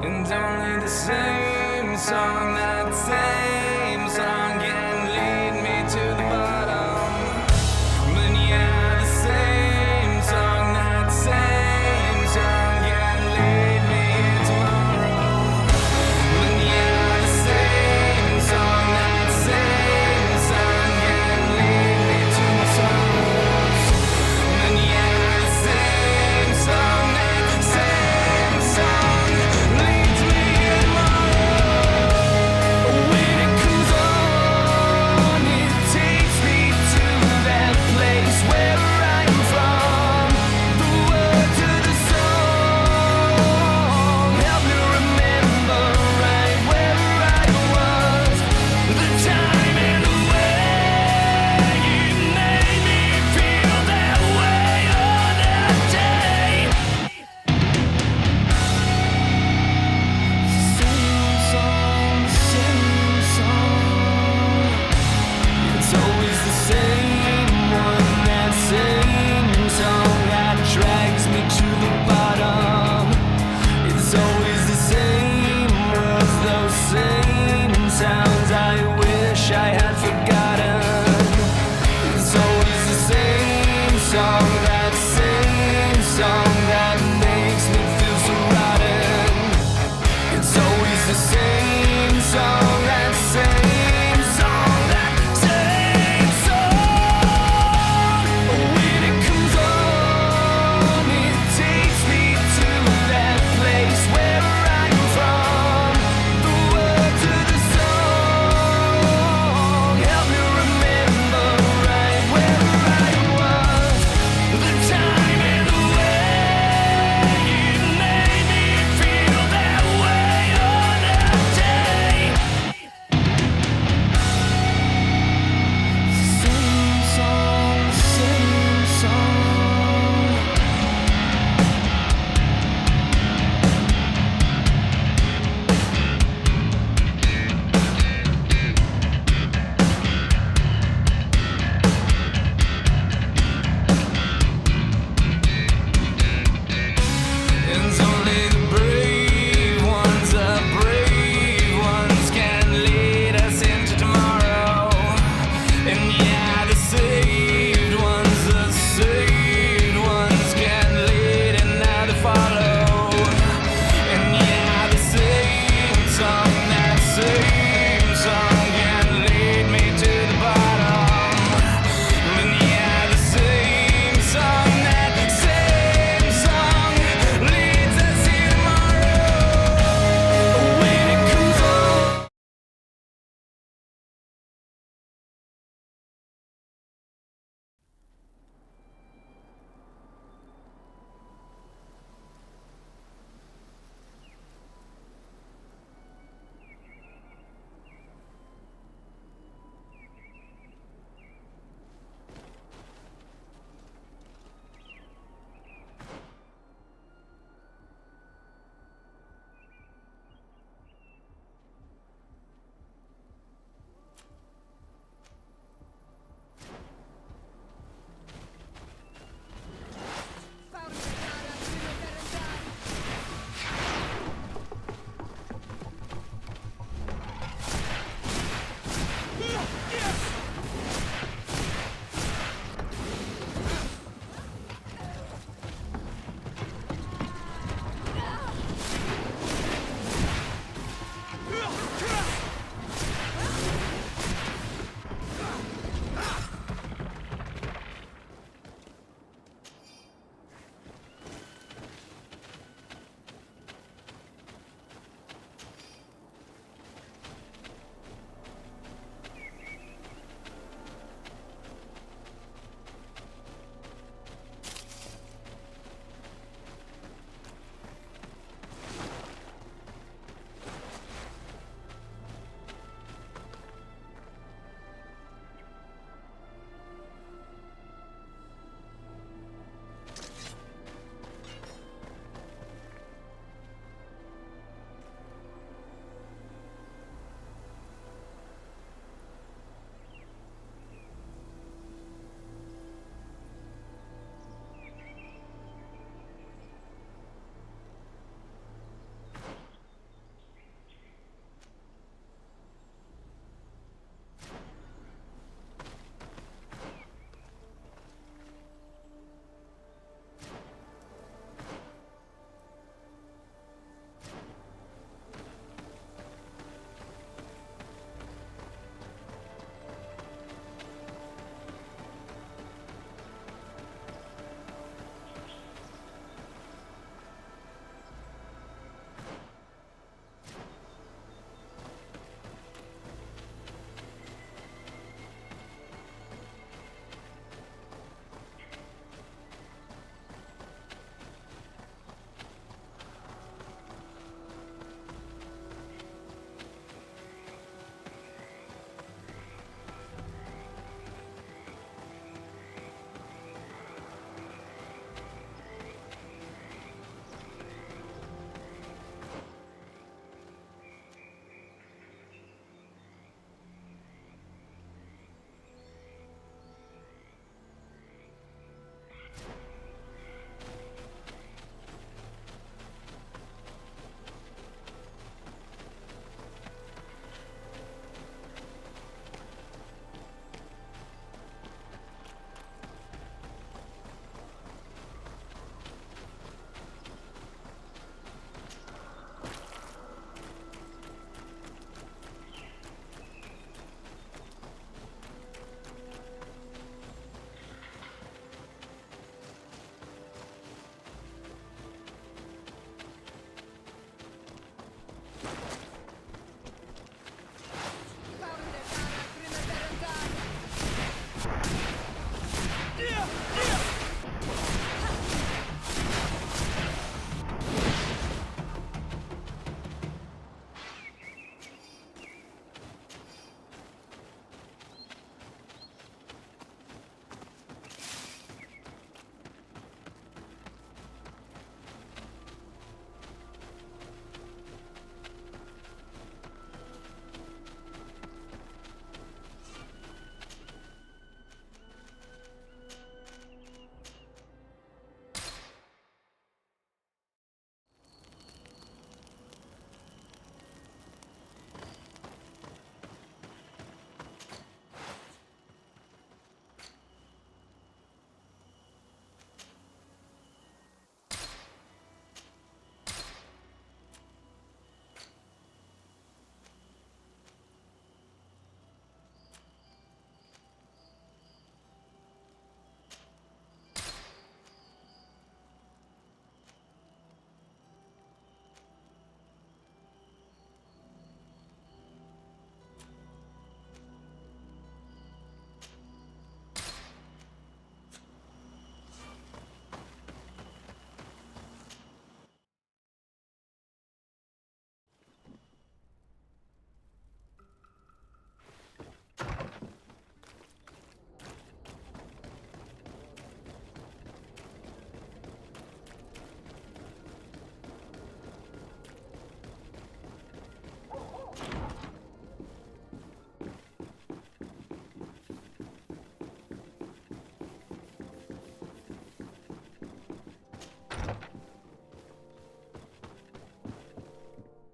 And only the same song, that same song can lead me to the bottom. But yeah, the same song, that same song can lead me here tomorrow. But yeah, the same song, that same song can lead me to my sorrows. But yeah, the same song, that same song leads me here tomorrow. When it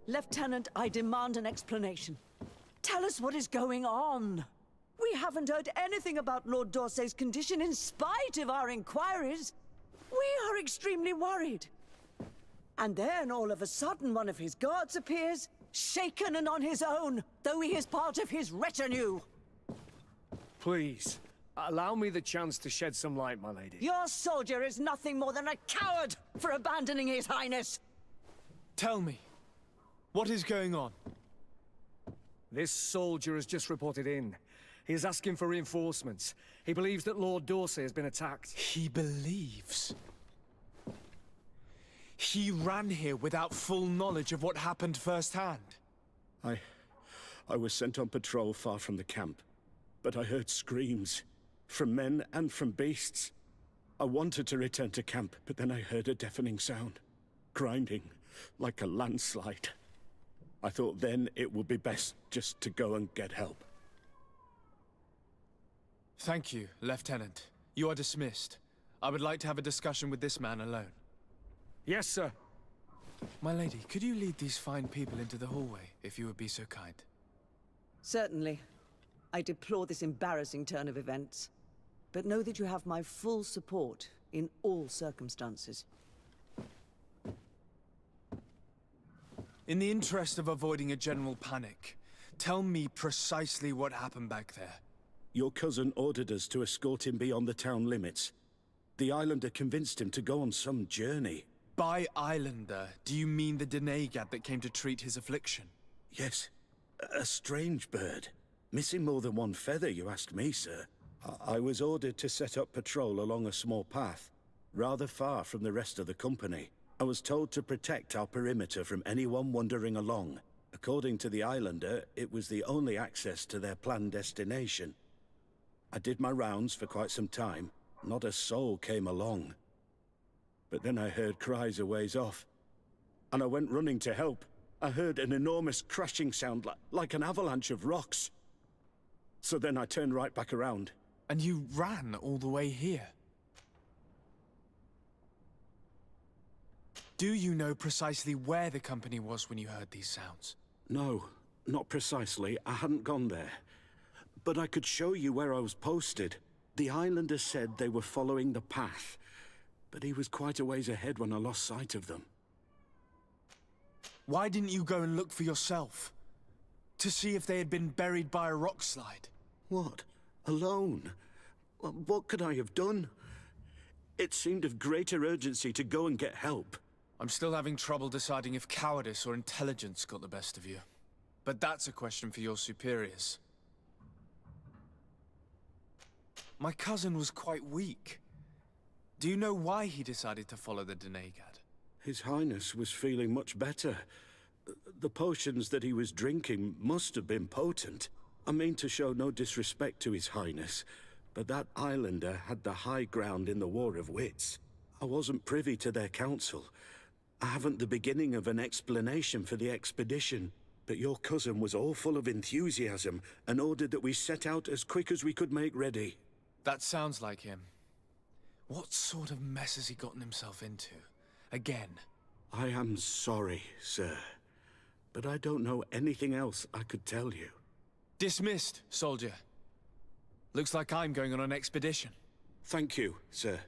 Lieutenant, I demand an explanation. Tell us what is going on. We haven't heard anything about Lord D'Orsay's condition in spite of our inquiries. We are extremely worried. And then all of a sudden one of his guards appears, shaken and on his own, though he is part of his retinue. Please, allow me the chance to shed some light, my lady. Your soldier is nothing more than a coward for abandoning his highness. Tell me, what is going on? This soldier has just reported in. He is asking for reinforcements. He believes that Lord D'Orsay has been attacked. He believes. He ran here without full knowledge of what happened firsthand. I was sent on patrol far from the camp, but I heard screams, from men and from beasts. I wanted to return to camp, but then I heard a deafening sound, grinding, like a landslide. I thought then it would be best just to go and get help. Thank you, Lieutenant. You are dismissed. I would like to have a discussion with this man alone. Yes, sir. My lady, could you lead these fine people into the hallway, if you would be so kind? Certainly. I deplore this embarrassing turn of events. But know that you have my full support in all circumstances. In the interest of avoiding a general panic, tell me precisely what happened back there. Your cousin ordered us to escort him beyond the town limits. The islander convinced him to go on some journey. By islander, do you mean the Denegad that came to treat his affliction? Yes, a strange bird. Missing more than one feather, you ask me, sir. I was ordered to set up patrol along a small path, rather far from the rest of the company. I was told to protect our perimeter from anyone wandering along. According to the islander, it was the only access to their planned destination. I did my rounds for quite some time. Not a soul came along. But then I heard cries a ways off, and I went running to help. I heard an enormous crashing sound like an avalanche of rocks. So then I turned right back around. And you ran all the way here? Do you know precisely where the company was when you heard these sounds? No, not precisely. I hadn't gone there. But I could show you where I was posted. The islander said they were following the path, but he was quite a ways ahead when I lost sight of them. Why didn't you go and look for yourself? To see if they had been buried by a rock slide? What? Alone? What could I have done? It seemed of greater urgency to go and get help. I'm still having trouble deciding if cowardice or intelligence got the best of you. But that's a question for your superiors. My cousin was quite weak. Do you know why he decided to follow the Denegad? His Highness was feeling much better. The potions that he was drinking must have been potent. I mean to show no disrespect to His Highness, but that islander had the high ground in the War of Wits. I wasn't privy to their counsel. I haven't the beginning of an explanation for the expedition, but your cousin was all full of enthusiasm and ordered that we set out as quick as we could make ready. That sounds like him. What sort of mess has he gotten himself into? Again? I am sorry, sir, but I don't know anything else I could tell you. Dismissed, soldier. Looks like I'm going on an expedition. Thank you, sir.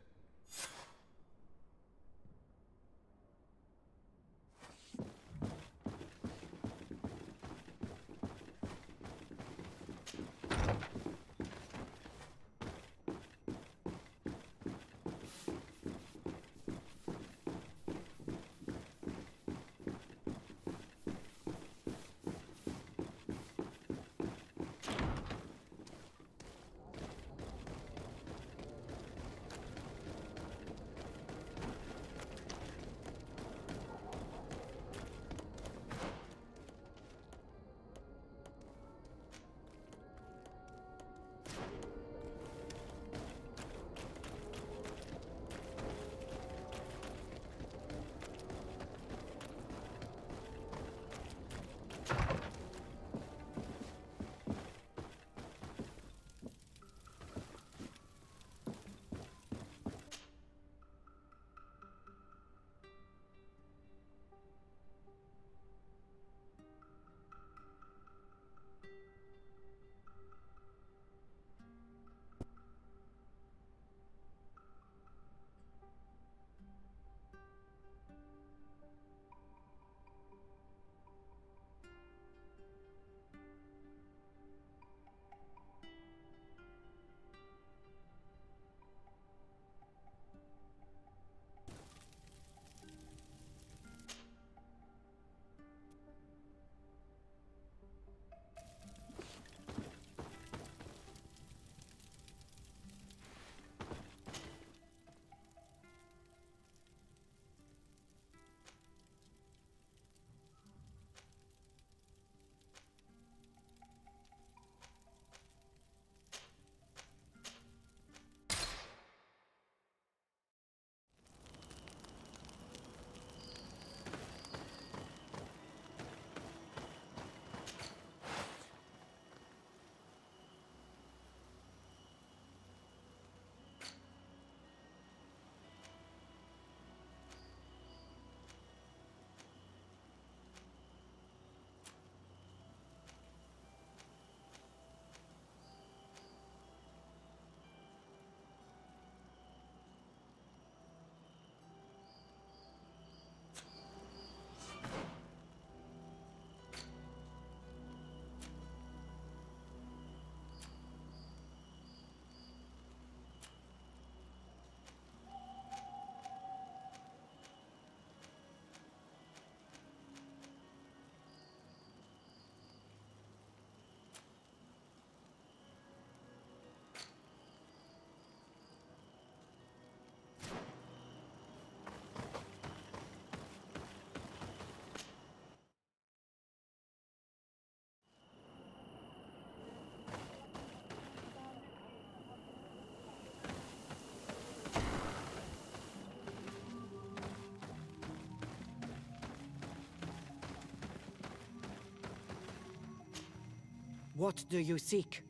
What do you seek?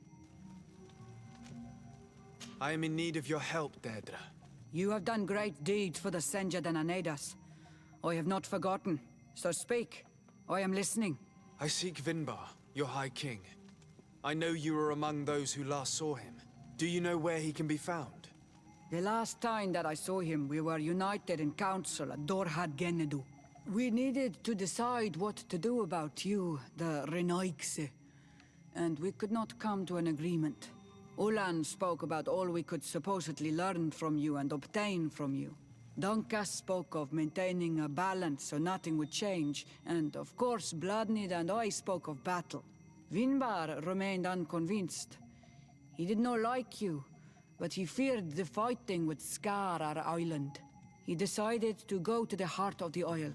I am in need of your help, Deirdre. You have done great deeds for the Senja Dananedas. I have not forgotten, so speak. I am listening. I seek Vinbar, your High King. I know you were among those who last saw him. Do you know where he can be found? The last time that I saw him, we were united in council at Dorhad Genedu. We needed to decide what to do about you, the Renaikse, and we could not come to an agreement. Ulan spoke about all we could supposedly learn from you and obtain from you. Donkas spoke of maintaining a balance so nothing would change, and of course Bladnid and I spoke of battle. Vinbar remained unconvinced. He did not like you, but he feared the fighting would scar our island. He decided to go to the heart of the Isle,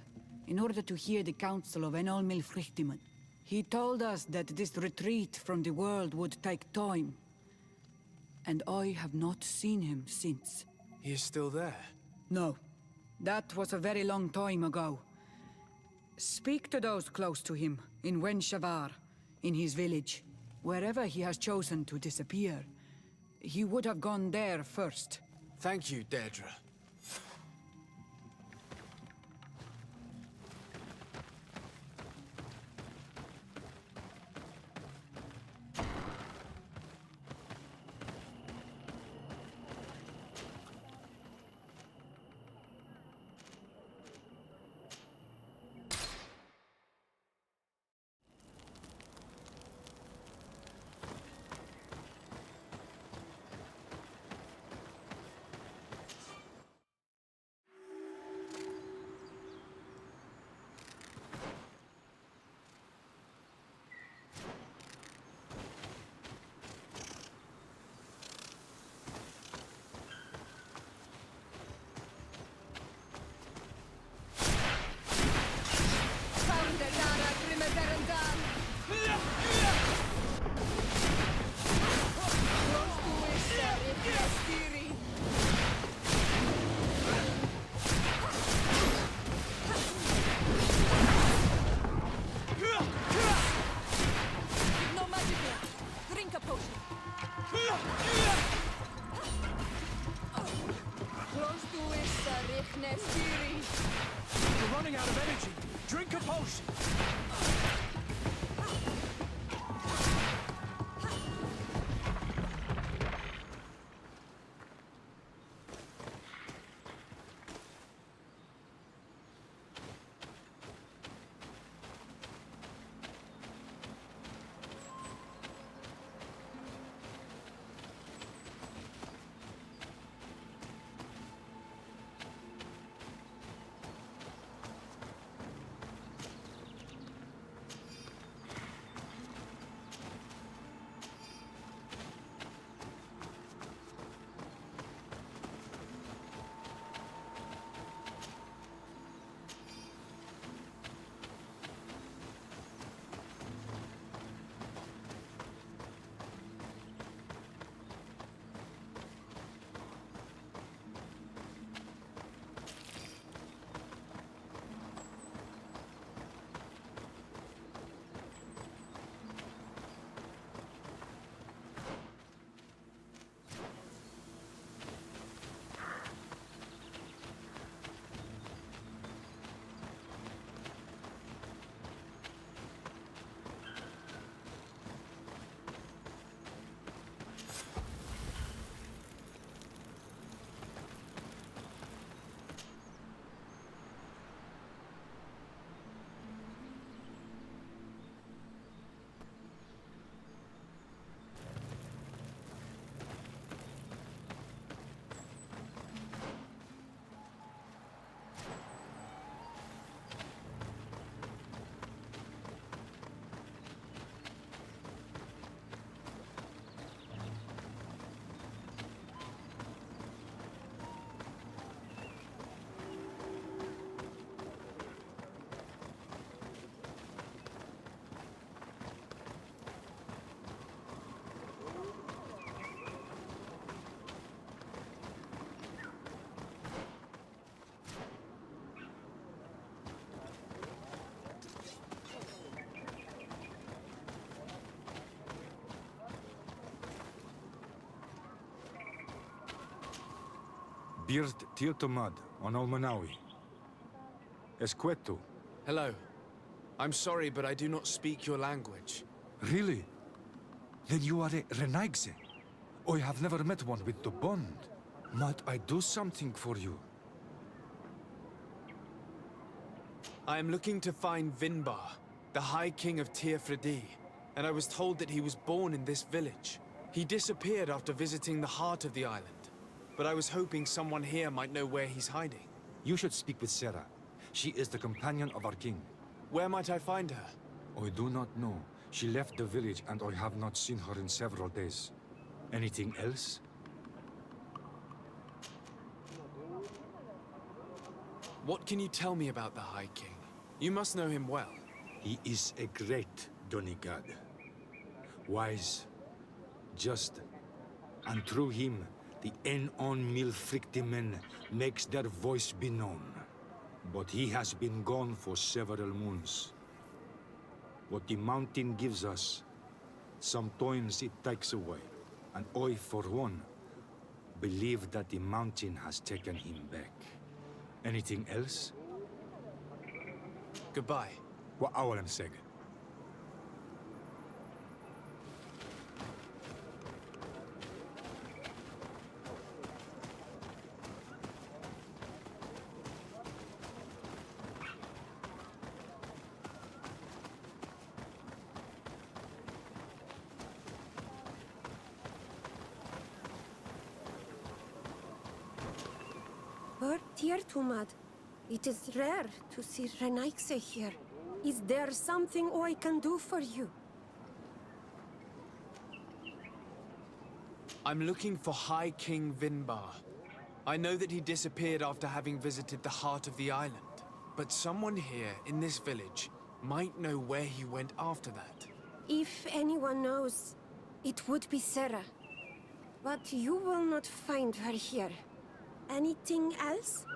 in order to hear the counsel of Enolmil Frichtiman. He told us that this retreat from the world would take time, and I have not seen him since. He is still there. No, that was a very long time ago. Speak to those close to him, in Wenshavar, in his village. Wherever he has chosen to disappear, he would have gone there first. Thank you, Deirdre. Birt Tiltomad on Olmanawi. Esqueto. Hello. I'm sorry, but I do not speak your language. Really? Then you are a Renaigse. I have never met one with the bond. Might I do something for you? I am looking to find Vinbar, the High King of Tirfredi, and I was told that he was born in this village. He disappeared after visiting the heart of the island, but I was hoping someone here might know where he's hiding. You should speak with Sarah. She is the companion of our king. Where might I find her? I do not know. She left the village and I have not seen her in several days. Anything else? What can you tell me about the High King? You must know him well. He is a great Donegad. Wise, just, and through him, the En-on Milfrictimen makes their voice be known. But he has been gone for several moons. What the mountain gives us, sometimes it takes away. And I, for one, believe that the mountain has taken him back. Anything else? Goodbye. What I say? Dear Tumad, it is rare to see Renaigse here. Is there something I can do for you? I'm looking for High King Vinbar. I know that he disappeared after having visited the heart of the island. But someone here in this village might know where he went after that. If anyone knows, it would be Sarah. But you will not find her here. Anything else?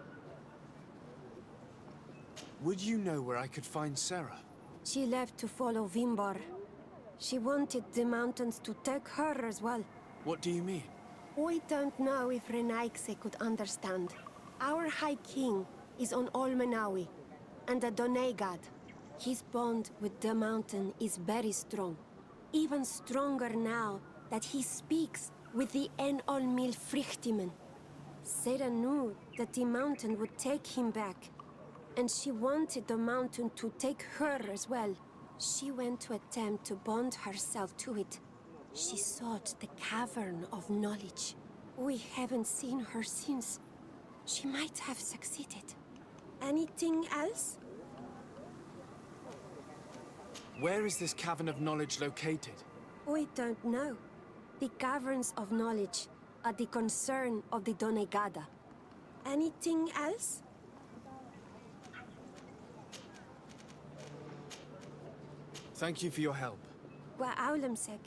Would you know where I could find Sarah? She left to follow Vinbar. She wanted the mountains to take her as well. What do you mean? I don't know if Renaigse could understand. Our High King is on Olmenawi, and a Donegad. His bond with the mountain is very strong. Even stronger now that he speaks with the En-on Milfrictimen. Sarah knew that the mountain would take him back, and she wanted the mountain to take her as well. She went to attempt to bond herself to it. She sought the Cavern of Knowledge. We haven't seen her since. She might have succeeded. Anything else? Where is this Cavern of Knowledge located? I don't know. The Caverns of Knowledge are the concern of the Donegada. Anything else? Thank you for your help. Wa awlamsek.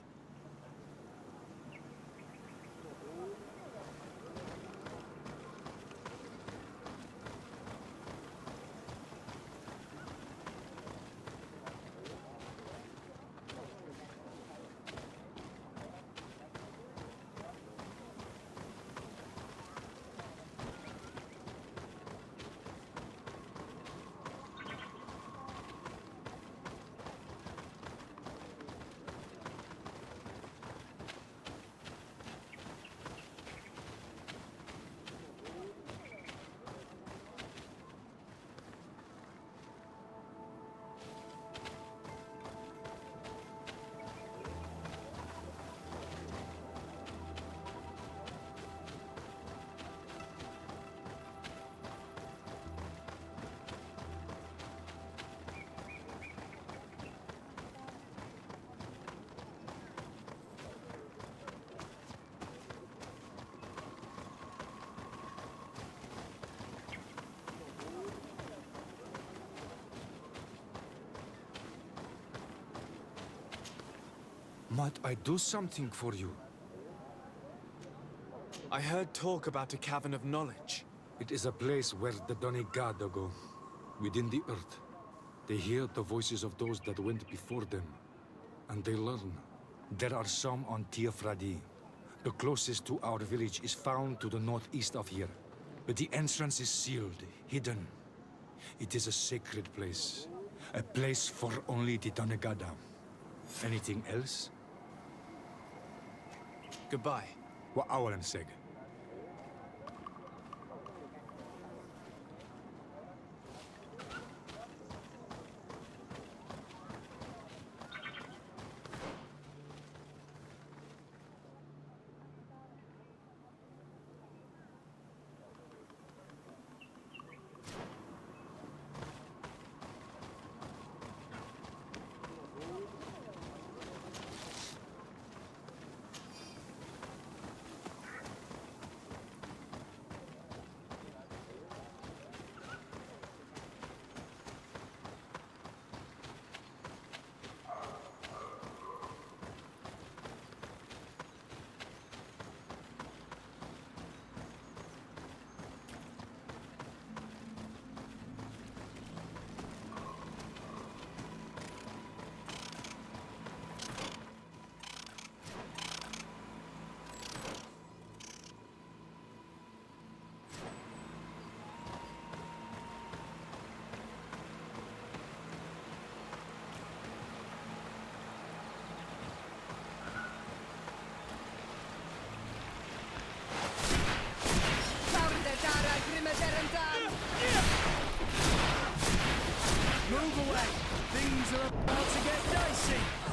Might I do something for you? I heard talk about a Cavern of Knowledge. It is a place where the Donegada go, within the earth. They hear the voices of those that went before them, and they learn. There are some on Tirfredi. The closest to our village is found to the northeast of here. But the entrance is sealed, hidden. It is a sacred place. A place for only the Donegada. Anything else? Goodbye. What Awalan said. Move away! Things are about to get dicey!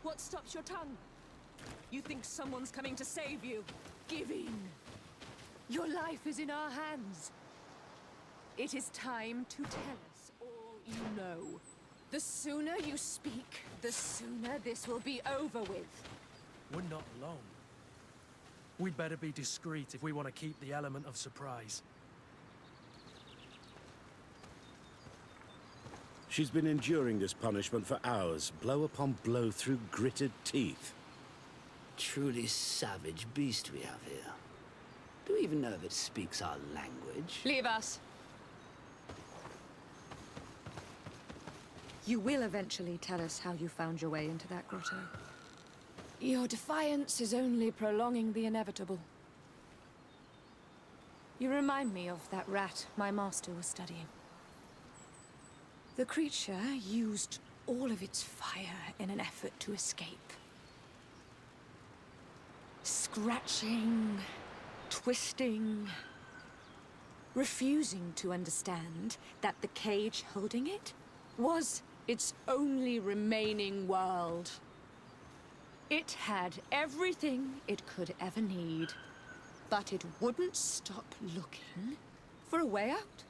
What stops your tongue? You think someone's coming to save you? Give in. Your life is in our hands. It is time to tell us all you know. The sooner you speak, the sooner this will be over with. We're not alone. We'd better be discreet if we want to keep the element of surprise. She's been enduring this punishment for hours, blow upon blow through gritted teeth. Truly savage beast we have here. Do we even know if it speaks our language? Leave us. You will eventually tell us how you found your way into that grotto. Your defiance is only prolonging the inevitable. You remind me of that rat my master was studying. The creature used all of its fire in an effort to escape. Scratching, twisting, refusing to understand that the cage holding it was its only remaining world. It had everything it could ever need, but it wouldn't stop looking for a way out.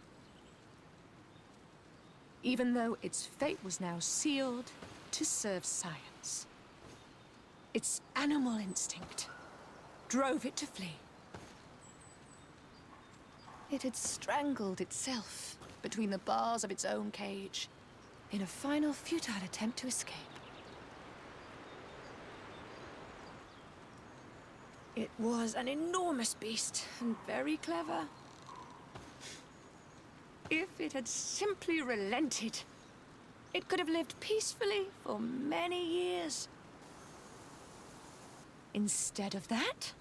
Even though its fate was now sealed to serve science. Its animal instinct drove it to flee. It had strangled itself between the bars of its own cage in a final futile attempt to escape. It was an enormous beast and very clever. If it had simply relented, it could have lived peacefully for many years. Instead of that,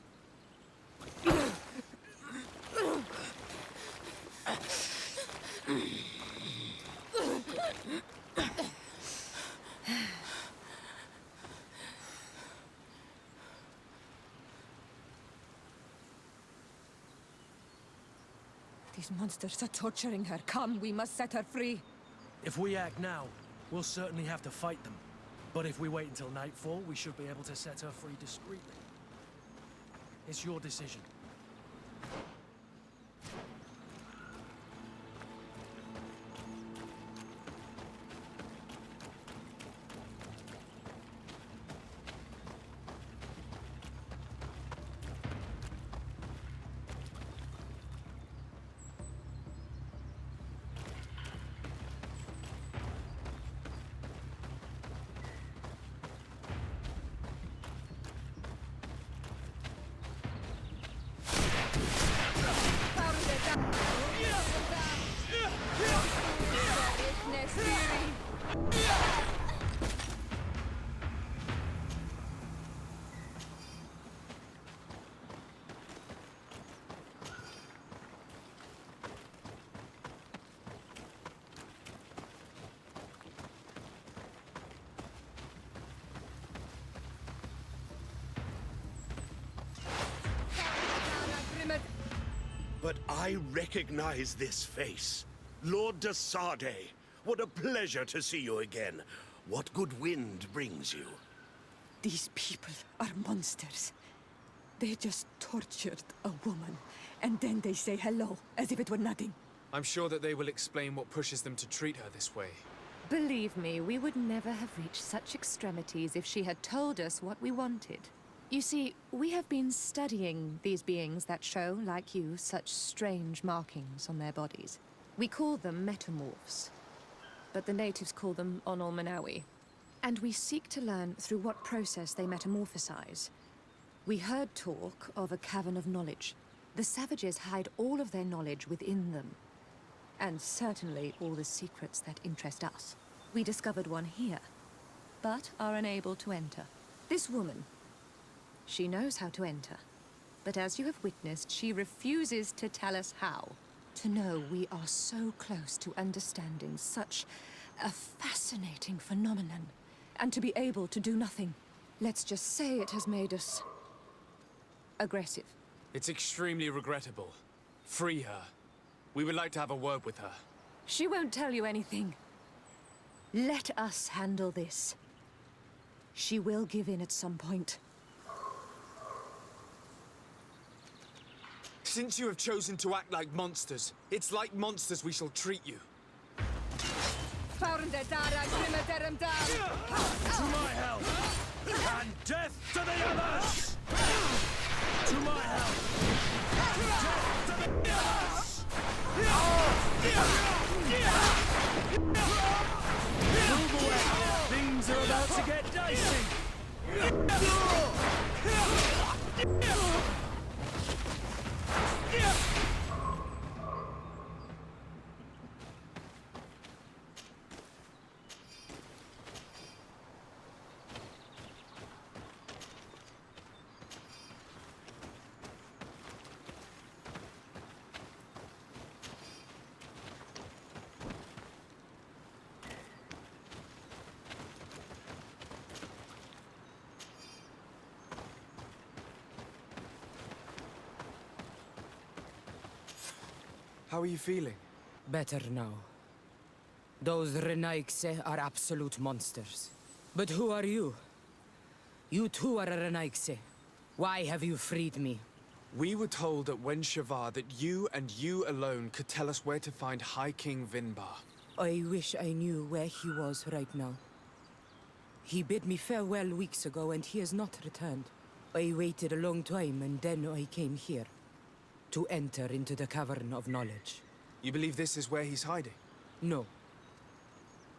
these monsters are torturing her. Come, we must set her free. If we act now, we'll certainly have to fight them. But if we wait until nightfall, we should be able to set her free discreetly. It's your decision. But I recognize this face. Lord de Sardet. What a pleasure to see you again. What good wind brings you? These people are monsters. They just tortured a woman, and then they say hello, as if it were nothing. I'm sure that they will explain what pushes them to treat her this way. Believe me, we would never have reached such extremities if she had told us what we wanted. You see, we have been studying these beings that show, like you, such strange markings on their bodies. We call them metamorphs, but the natives call them Onolmanawi. And we seek to learn through what process they metamorphosize. We heard talk of a cavern of knowledge. The savages hide all of their knowledge within them. And certainly all the secrets that interest us. We discovered one here, but are unable to enter. This woman, she knows how to enter. But as you have witnessed, she refuses to tell us how. To know we are so close to understanding such a fascinating phenomenon, and to be able to do nothing. Let's just say it has made us aggressive. It's extremely regrettable. Free her. We would like to have a word with her. She won't tell you anything. Let us handle this. She will give in at some point. Since you have chosen to act like monsters, it's like monsters we shall treat you. To my health! And death to the others! To my health! And death to the others! Move away! Things are about to get dicey! How are you feeling? Better now. Those Renaigse are absolute monsters. But who are you? You too are a Renaigse. Why have you freed me? We were told at Wenshavar that you and you alone could tell us where to find High King Vinbar. I wish I knew where he was right now. He bid me farewell weeks ago and he has not returned. I waited a long time and then I came here. To enter into the Cavern of Knowledge. You believe this is where he's hiding? No.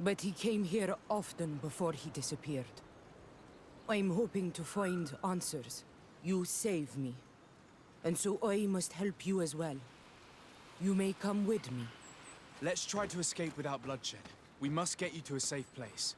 But he came here often before he disappeared. I'm hoping to find answers. You saved me. And so I must help you as well. You may come with me. Let's try to escape without bloodshed. We must get you to a safe place.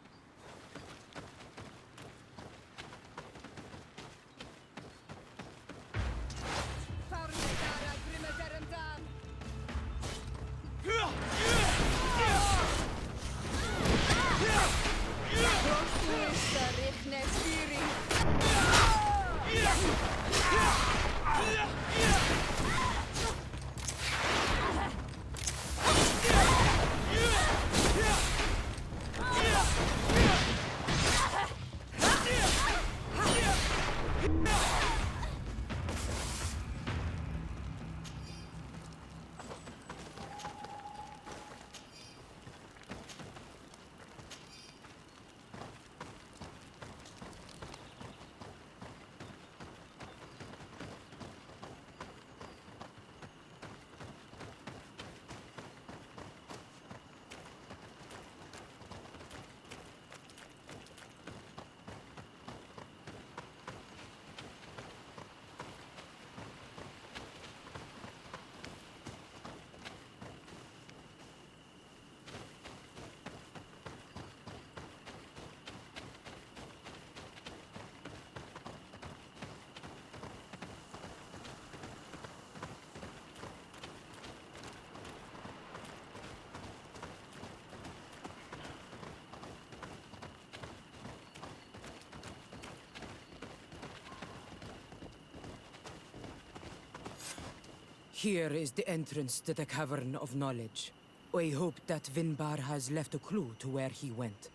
Here is the entrance to the Cavern of Knowledge. I hope that Vinbar has left a clue to where he went.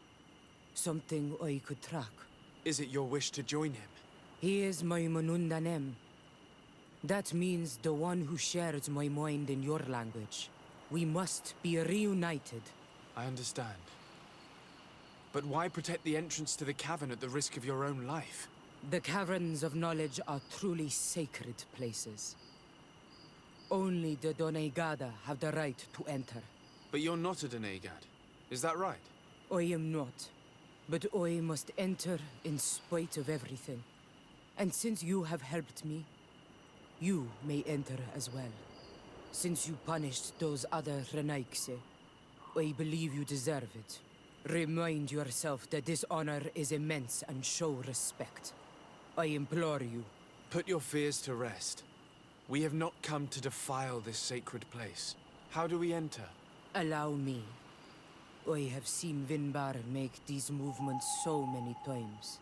Something I could track. Is it your wish to join him? He is my Manundanem. That means the one who shares my mind in your language. We must be reunited. I understand. But why protect the entrance to the cavern at the risk of your own life? The Caverns of Knowledge are truly sacred places. Only the Doneigada have the right to enter. But you're not a Doneigad, is that right? I am not. But I must enter in spite of everything. And since you have helped me, you may enter as well. Since you punished those other Renaigse, I believe you deserve it. Remind yourself that this honor is immense and show respect. I implore you. Put your fears to rest. We have not come to defile this sacred place. How do we enter? Allow me. I have seen Vinbar make these movements so many times.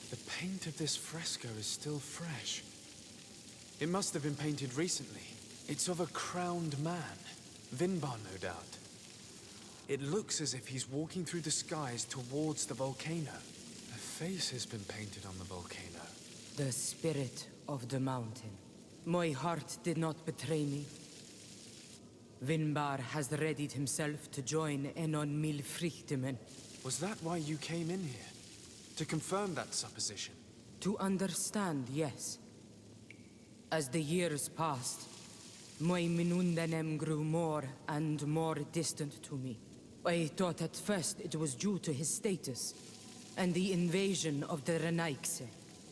The paint of this fresco is still fresh. It must have been painted recently. It's of a crowned man. Vinbar, no doubt. It looks as if he's walking through the skies towards the volcano. A face has been painted on the volcano. The spirit of the mountain. My heart did not betray me. Vinbar has readied himself to join Enon Milfrichtemen. Was that why you came in here? To confirm that supposition? To understand, yes. As the years passed, my Minundanem grew more and more distant to me. I thought at first it was due to his status. and the invasion of the Renaikse.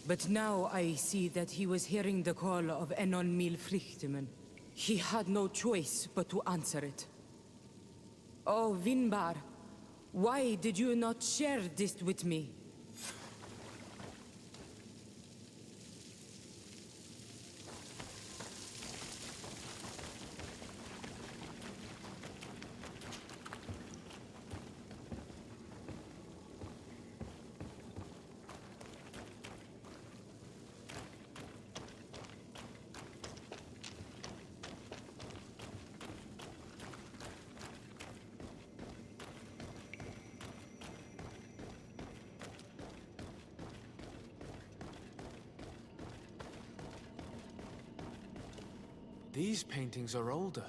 But now I see that he was hearing the call of Enon Mil Frichtemen. He had no choice but to answer it. Oh, Vinbar, why did you not share this with me? These paintings are older.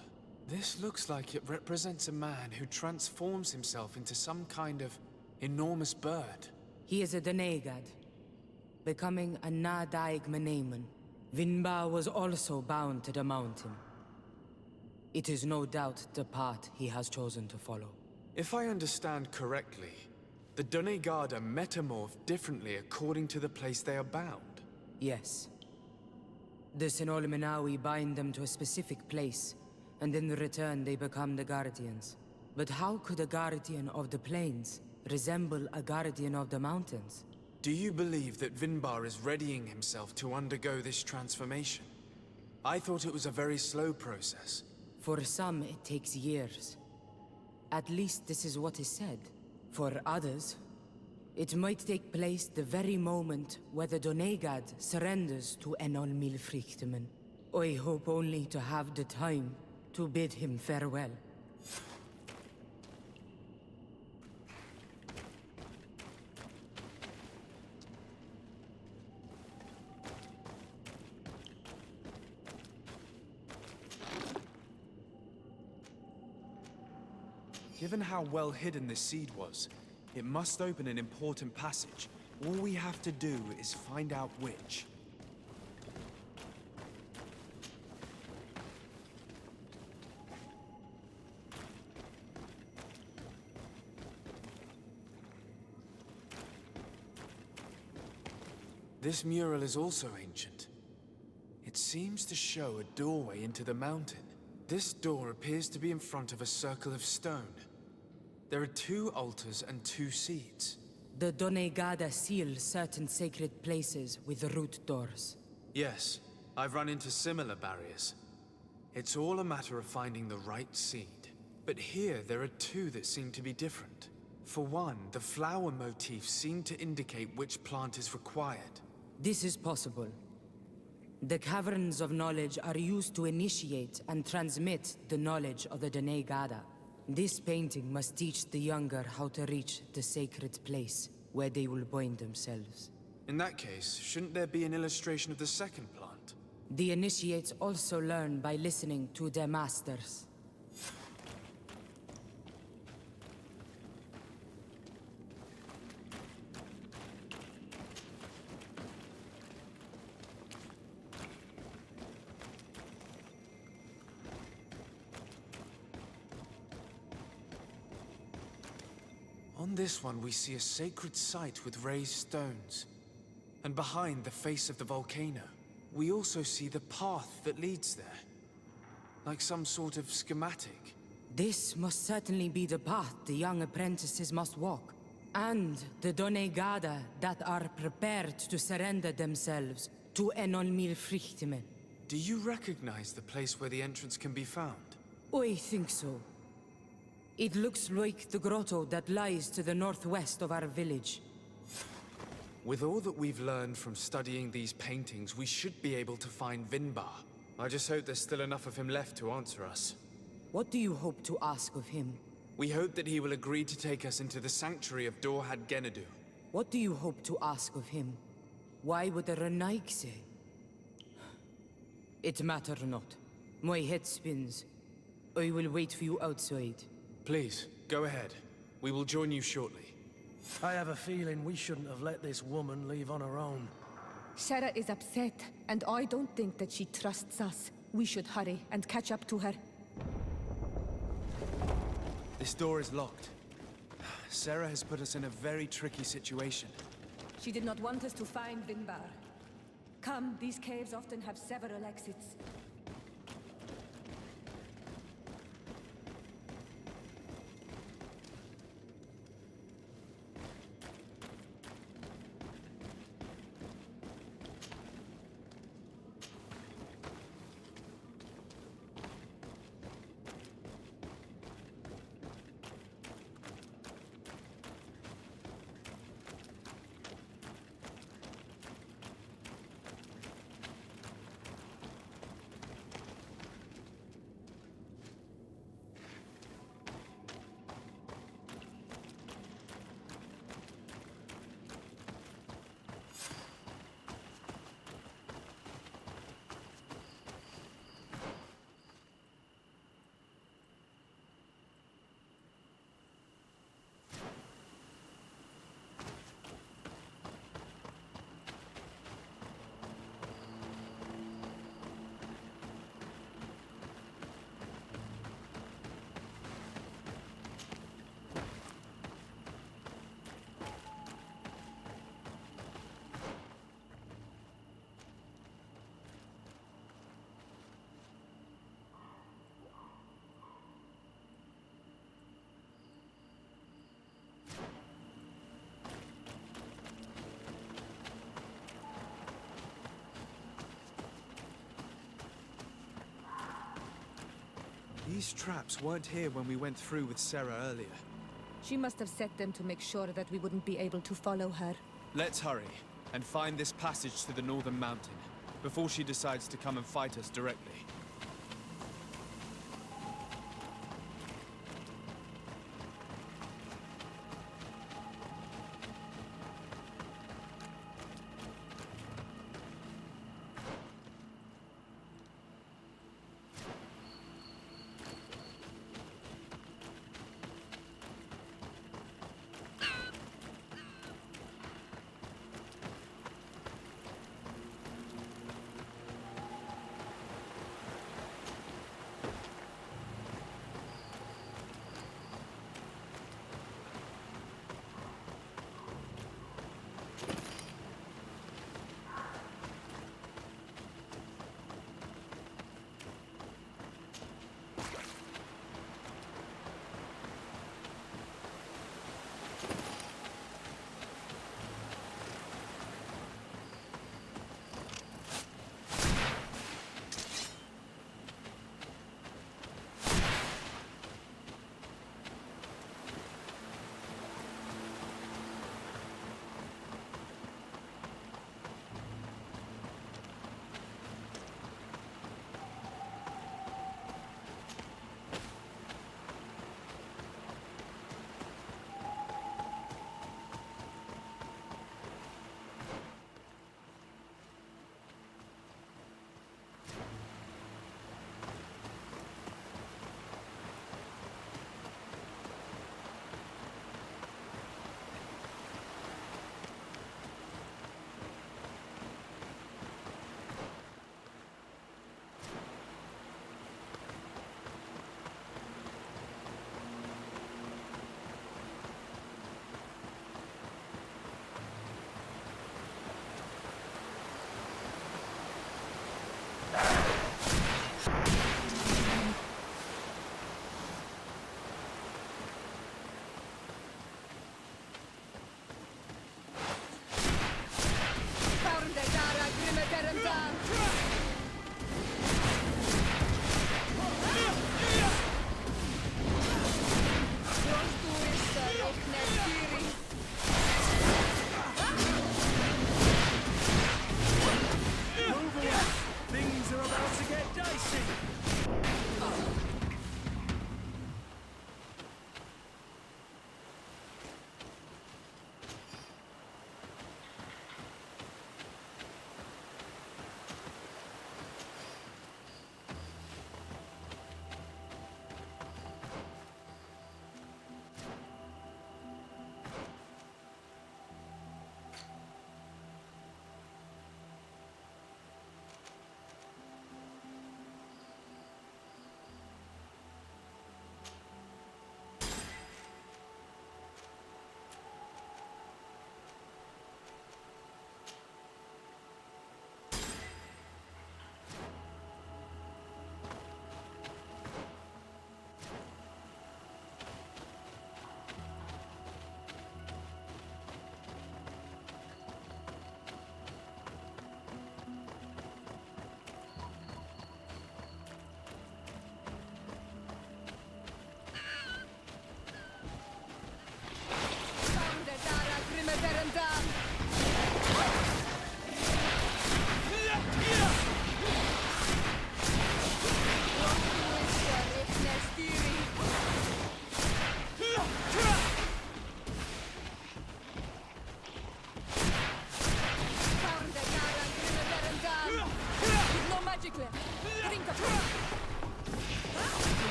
This looks like it represents a man who transforms himself into some kind of enormous bird. He is a Donegad, becoming a Nadaig Menemen. Vinbar was also bound to the mountain. It is no doubt the path he has chosen to follow. If I understand correctly, the Donegad are metamorphed differently according to the place they are bound. Yes. The Senol Menawi bind them to a specific place, and in return they become the Guardians. But how could a Guardian of the Plains resemble a Guardian of the Mountains? Do you believe that Vinbar is readying himself to undergo this transformation? I thought it was a very slow process. For some, it takes years. At least this is what is said. For others, it might take place the very moment where the Donegad surrenders to Enol Milfrichtemen. I hope only to have the time to bid him farewell. Given how well hidden this seed was, it must open an important passage. All we have to do is find out which. This mural is also ancient. It seems to show a doorway into the mountain. This door appears to be in front of a circle of stone. There are 2 altars and 2 seats. The Donegada seal certain sacred places with root doors. Yes, I've run into similar barriers. It's all a matter of finding the right seed. But here there are 2 that seem to be different. For one, the flower motifs seem to indicate which plant is required. This is possible. The caverns of knowledge are used to initiate and transmit the knowledge of the Donegada. This painting must teach the younger how to reach the sacred place where they will bind themselves. In that case, shouldn't there be an illustration of the second plant? The initiates also learn by listening to their masters. On this one, we see a sacred site with raised stones. And behind the face of the volcano, we also see the path that leads there. Like some sort of schematic. This must certainly be the path the young apprentices must walk. And the Donegada that are prepared to surrender themselves to Enol Milfrichtemen. Do you recognize the place where the entrance can be found? I think so. It looks like the grotto that lies to the northwest of our village. With all that we've learned from studying these paintings, we should be able to find Vinbar. I just hope there's still enough of him left to answer us. What do you hope to ask of him? We hope that he will agree to take us into the sanctuary of Dorhad Genedu. What do you hope to ask of him? Why would the Renaik say? It matters not. My head spins. I will wait for you outside. Please, go ahead. We will join you shortly. I have a feeling we shouldn't have let this woman leave on her own. Sarah is upset, and I don't think that she trusts us. We should hurry and catch up to her. This door is locked. Sarah has put us in a very tricky situation. She did not want us to find Vinbar. Come, these caves often have several exits. These traps weren't here when we went through with Sarah earlier. She must have set them to make sure that we wouldn't be able to follow her. Let's hurry and find this passage to the northern mountain before she decides to come and fight us directly.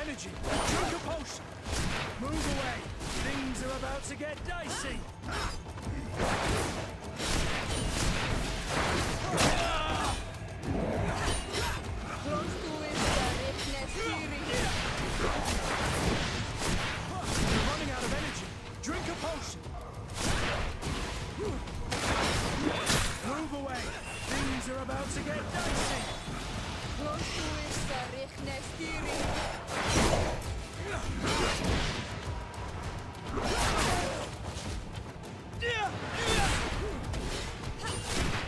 energy. Drink a potion. Move away. Things are about to get dicey. You're running out of energy. Drink a potion. Move away. Things are about to get dicey.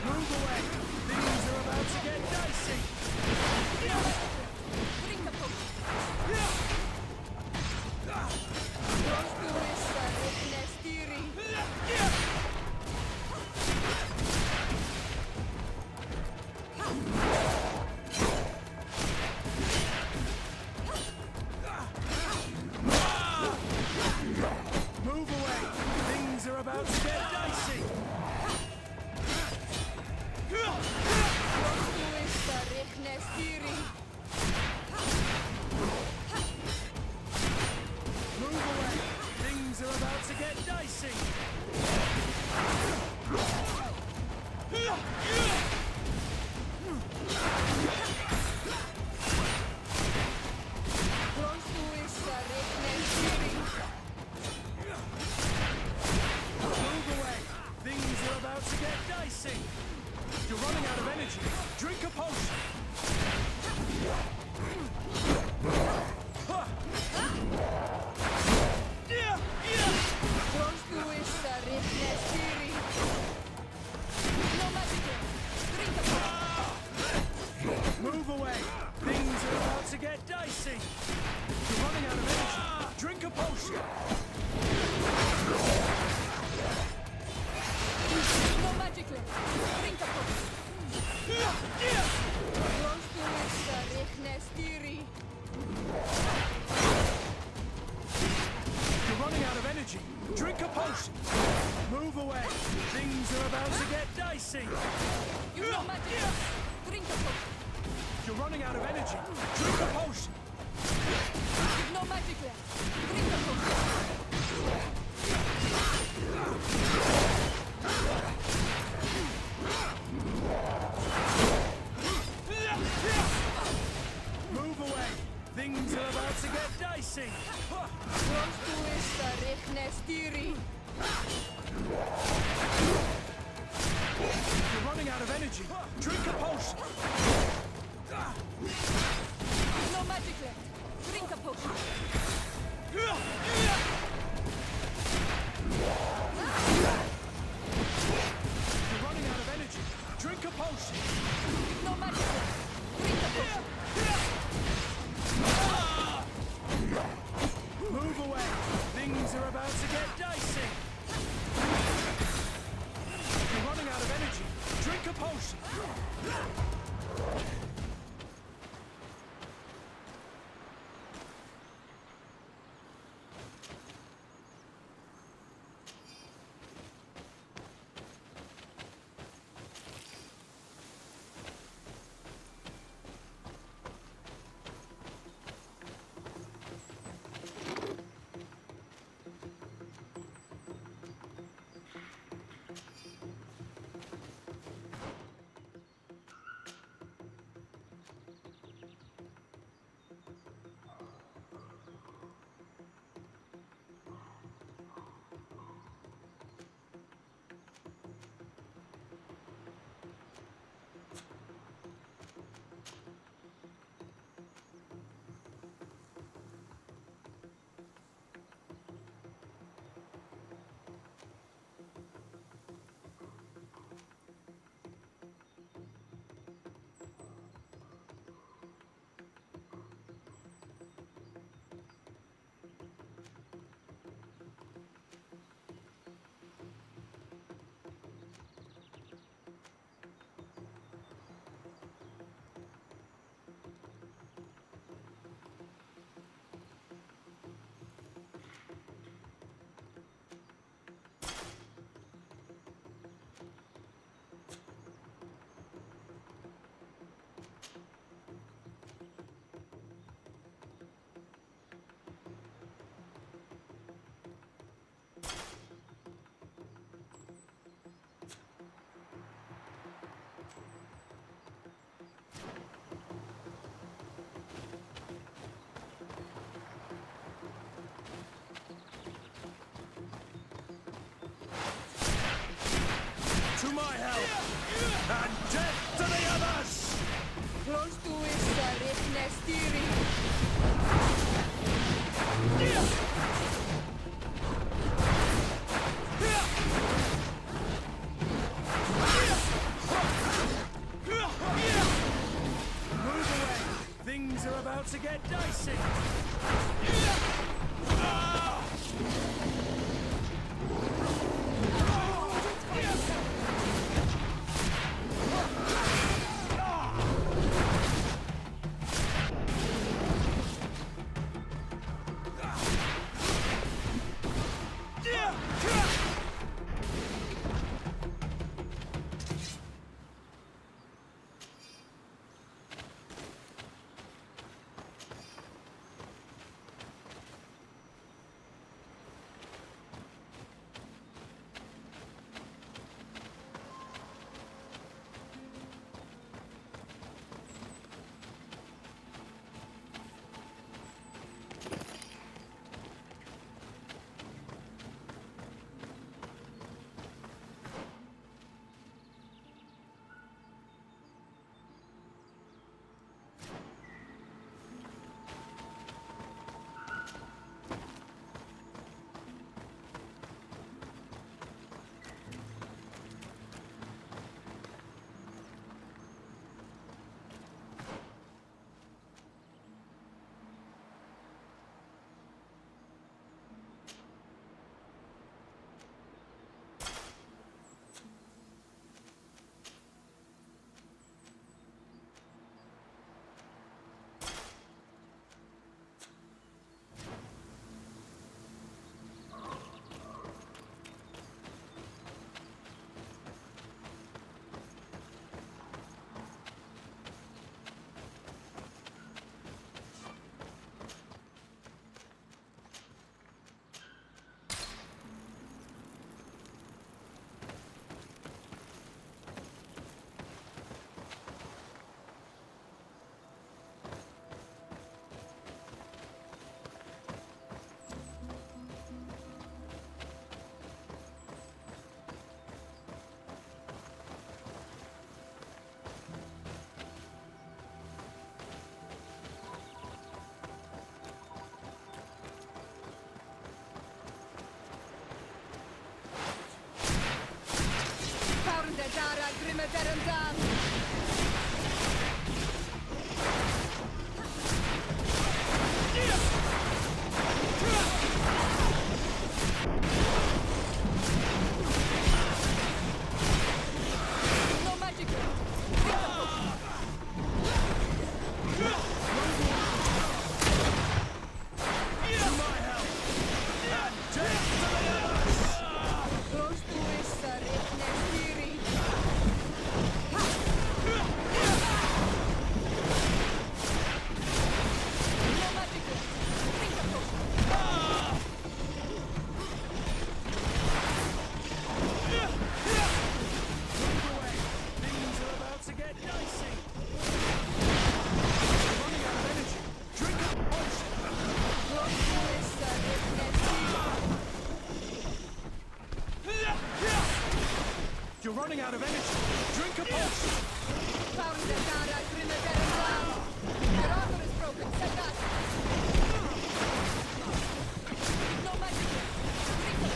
Move away. Things are about to get dicey. Move away. Things are about to get dicey. Move away. Things are about to get dicey. Move away. Things are about to get dicey. You're running out of energy. Drink a potion. Move away. Things are about to get dicey. You're running out of energy. Drink a potion. No magic left. Drink a potion. You're running out of energy. Drink a potion. Move away. Things are about to get dicey. You know magic left. Drink a potion. You're running out of energy. Drink a potion. No magic left. Drink a potion. Move away. Things are about to get dicey. You're running out of energy. Drink a potion. No magic left. Drink a potion. You're running out of energy. Drink a potion. No magic left. Drink a potion. Move away. Things are about to get dicey. You're running out of energy. Drink a potion. dicey! You're running out of energy. Drink a potion. Your armor is broken. Set that. No magic. Drink a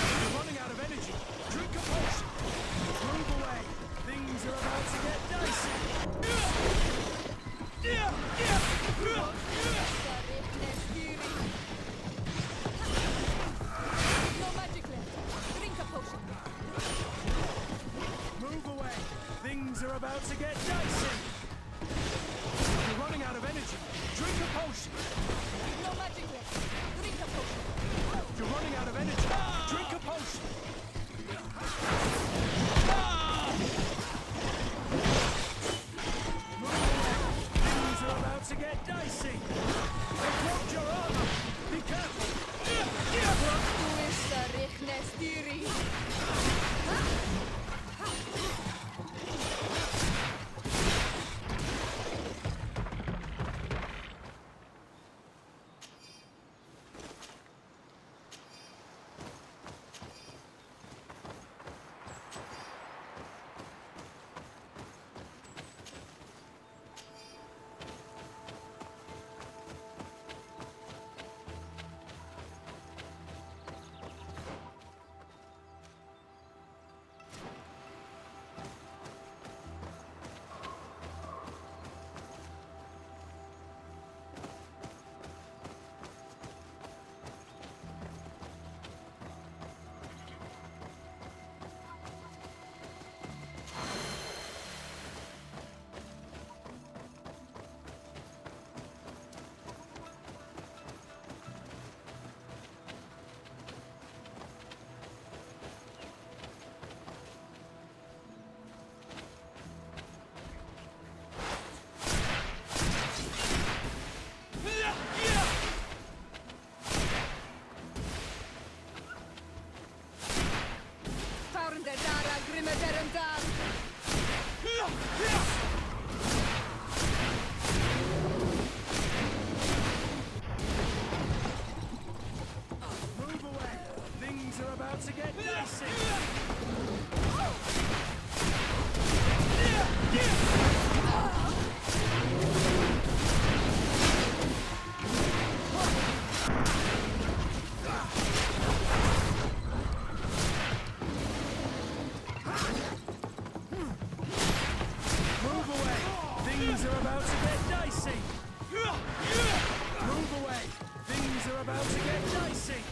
You're running out of energy. Drink a potion. Move away. Things are about to get dicey. No magic left. Drink a potion. Move away. Things are about to get dicey. You're running out of energy. Drink a potion. No magic left. Drink a potion. You're running out of energy. Drink a potion. Move away. Things are about to get dicey. They broke your armor. Be careful. Things are about to get dicey. Move away. Things are about to get dicey.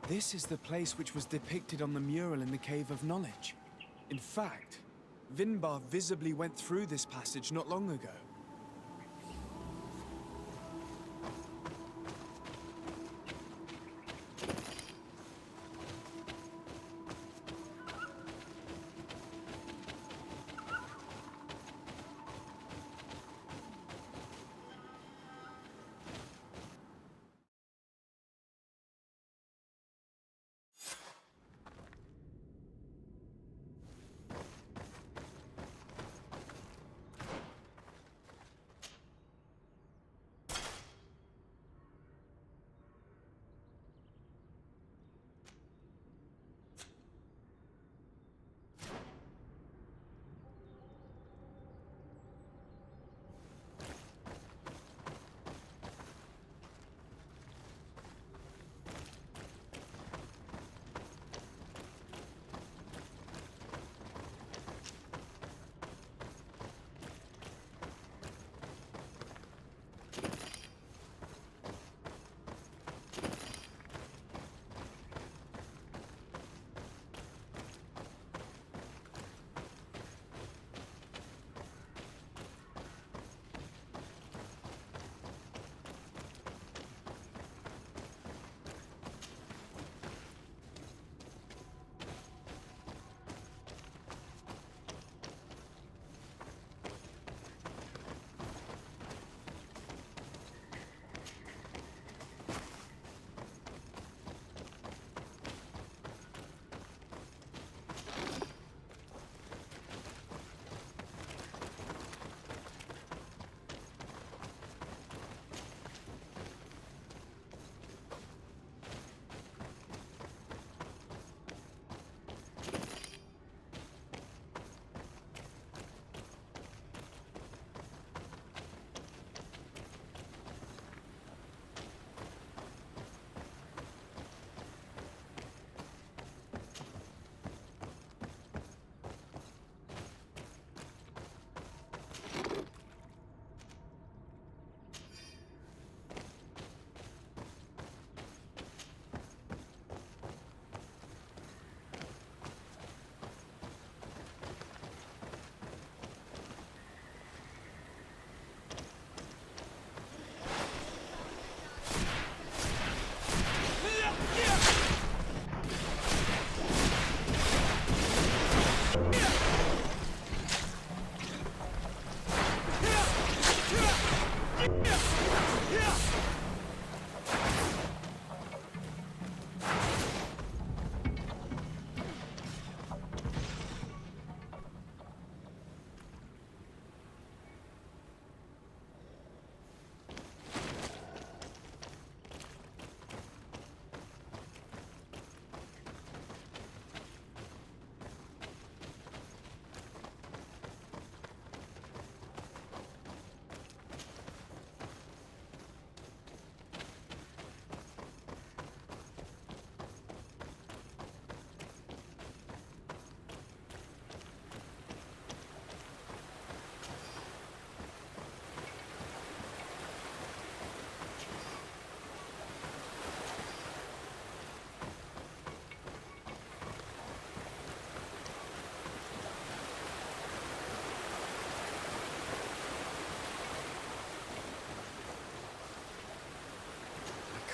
This is the place which was depicted on the mural in the Cave of Knowledge. In fact, Vinbar visibly went through this passage not long ago.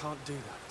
can't do that.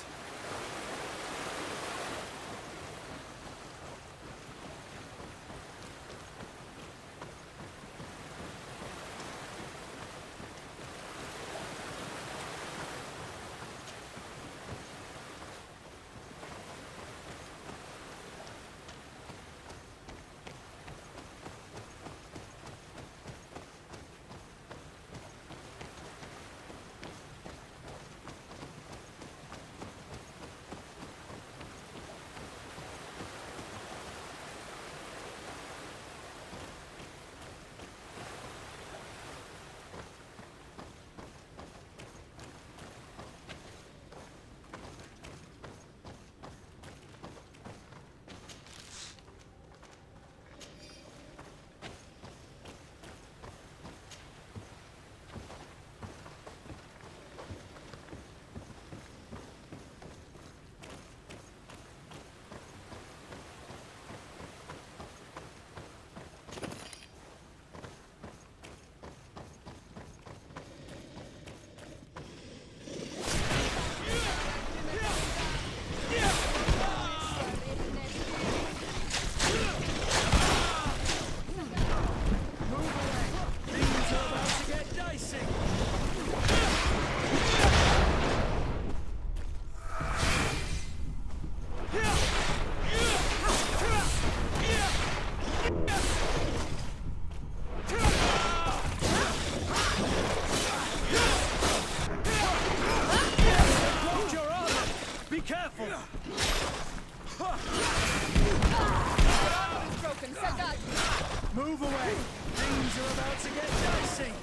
Move away! Things are about to get dicey!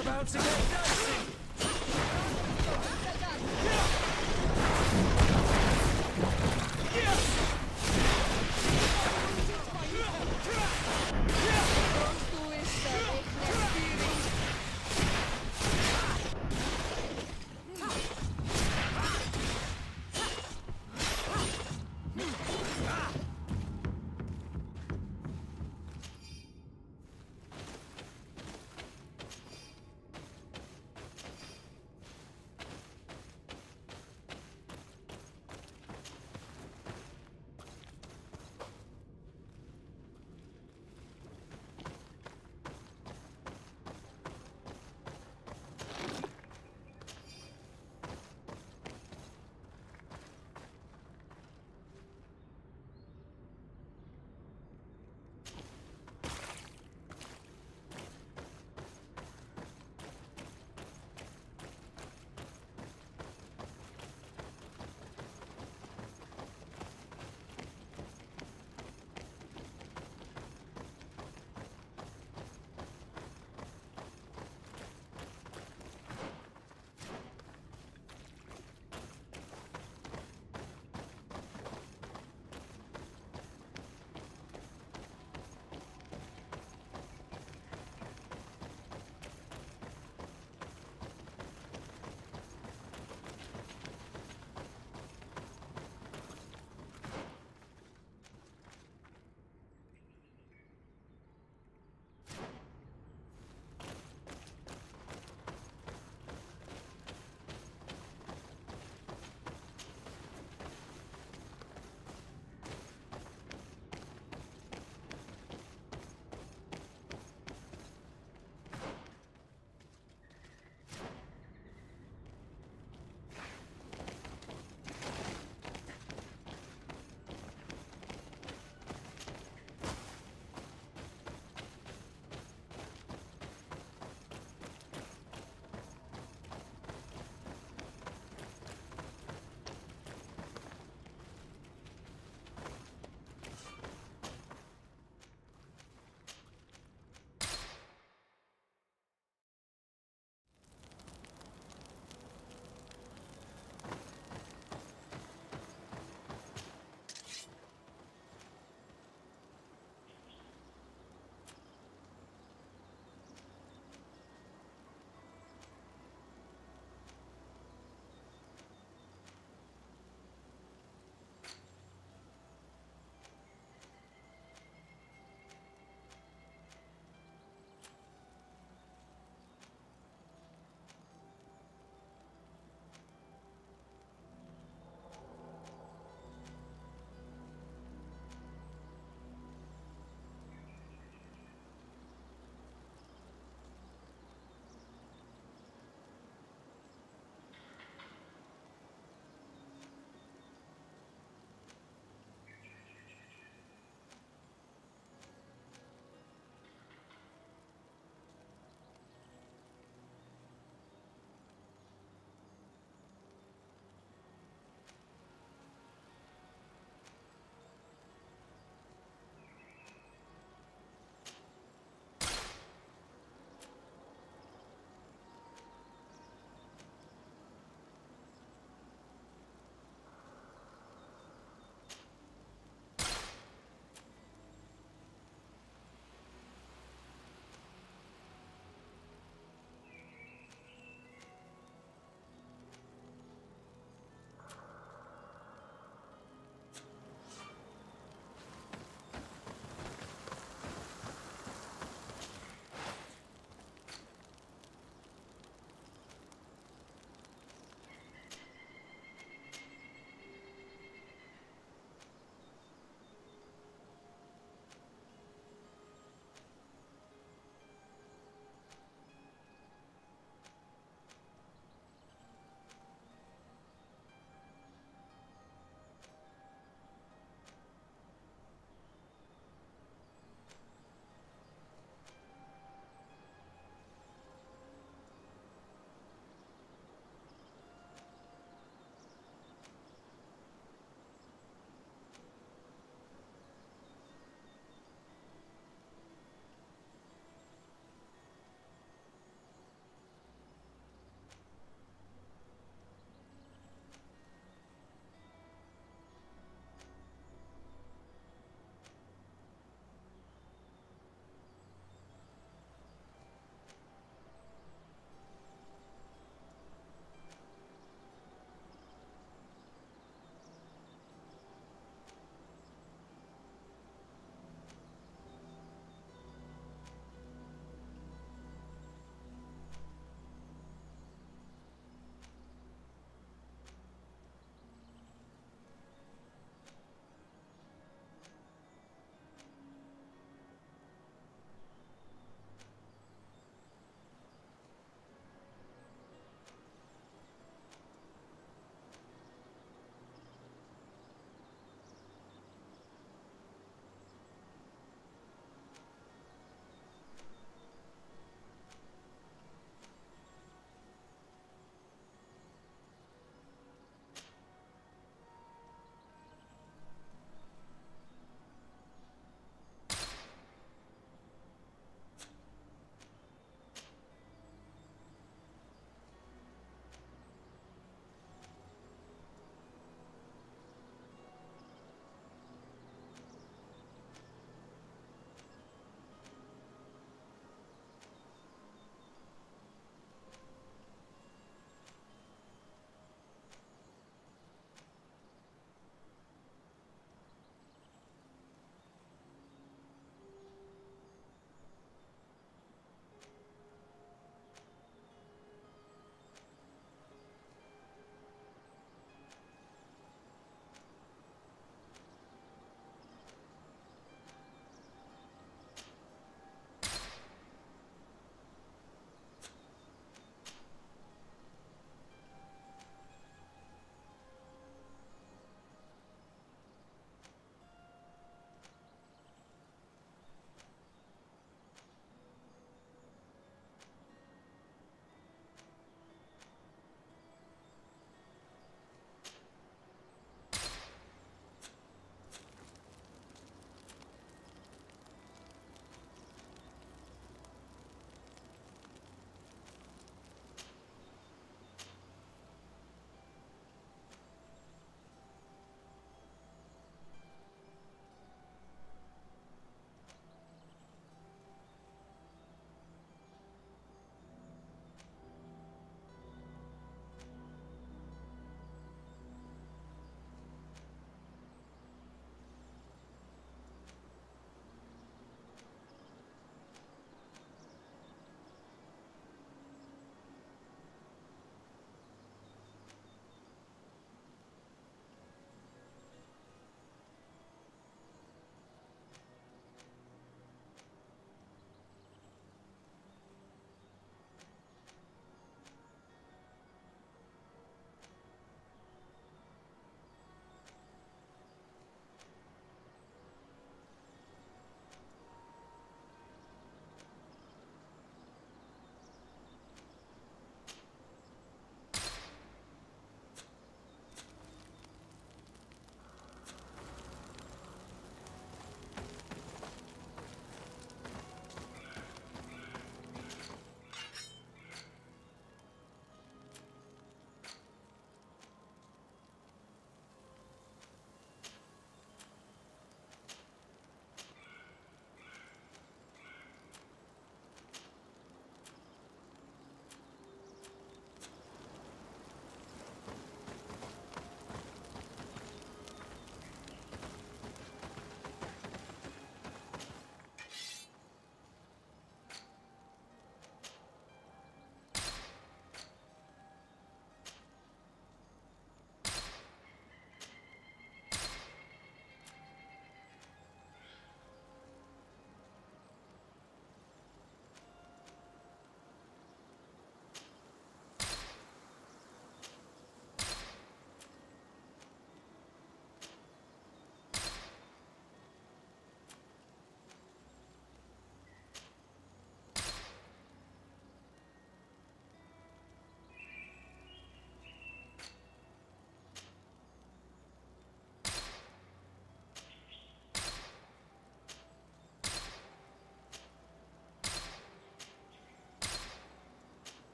about to get dicey!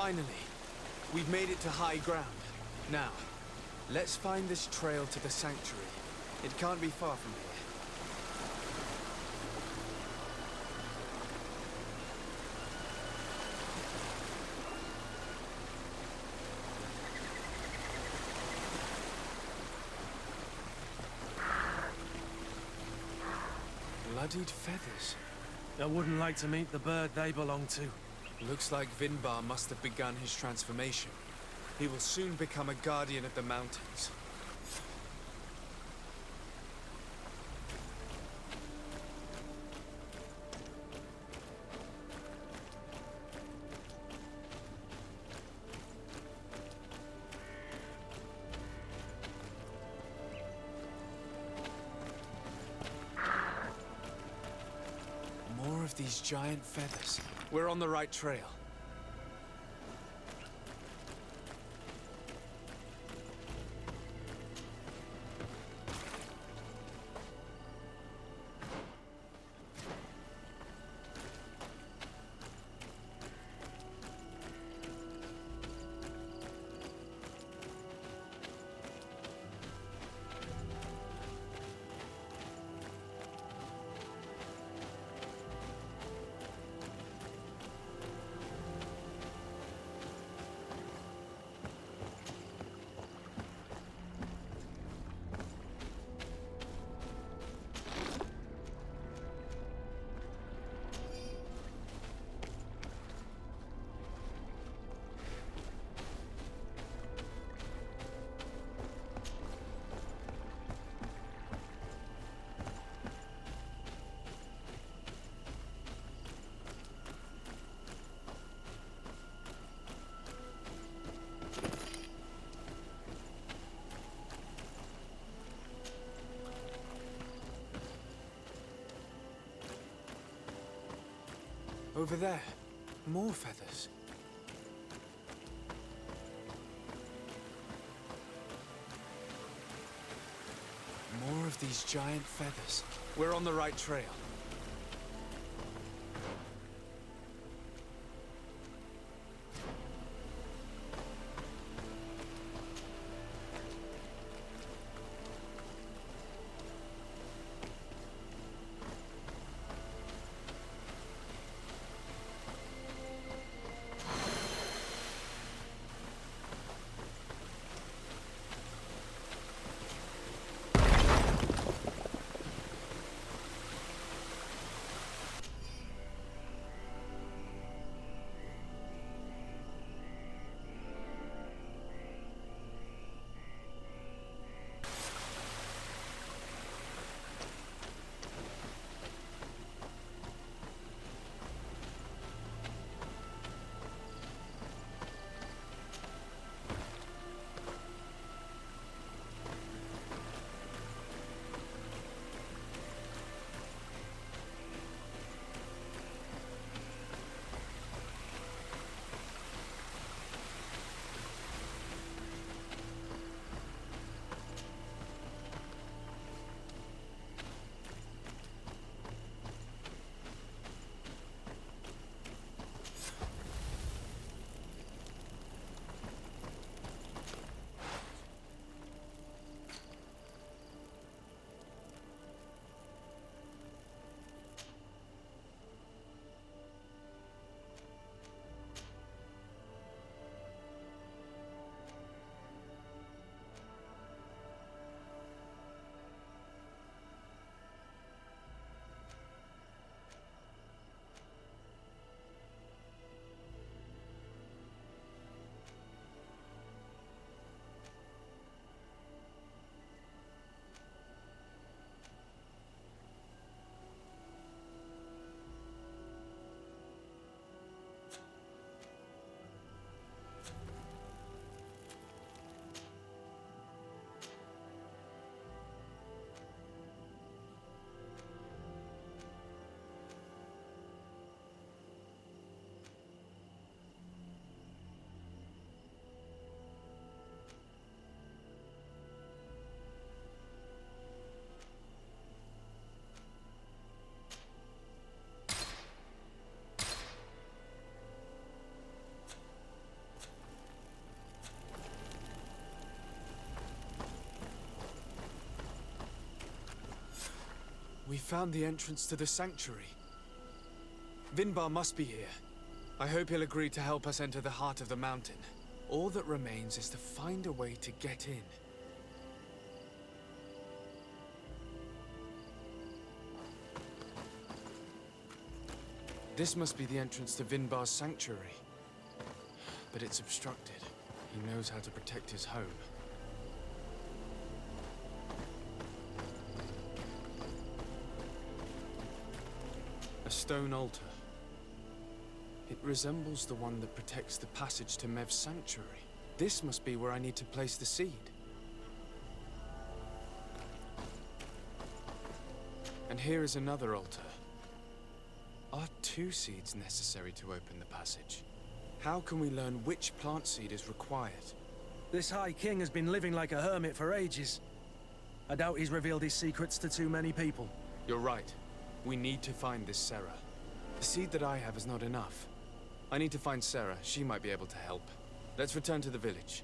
Finally, we've made it to high ground. Now, let's find this trail to the sanctuary. It can't be far from here. Bloodied feathers. I wouldn't like to meet the bird they belong to. Looks like Vinbar must have begun his transformation. He will soon become a guardian of the mountains. More of these giant feathers. We're on the right trail. Over there, more feathers. More of these giant feathers. We're on the right trail. We found the entrance to the sanctuary. Vinbar must be here. I hope he'll agree to help us enter the heart of the mountain. All that remains is to find a way to get in. This must be the entrance to Vinbar's sanctuary. But it's obstructed. He knows how to protect his home. A stone altar. It resembles the one that protects the passage to Mev's sanctuary. This must be where I need to place the seed. And here is another altar. Are 2 seeds necessary to open the passage? How can we learn which plant seed is required? This High King has been living like a hermit for ages. I doubt he's revealed his secrets to too many people. You're right. We need to find this Sarah. The seed that I have is not enough. I need to find Sarah. She might be able to help. Let's return to the village.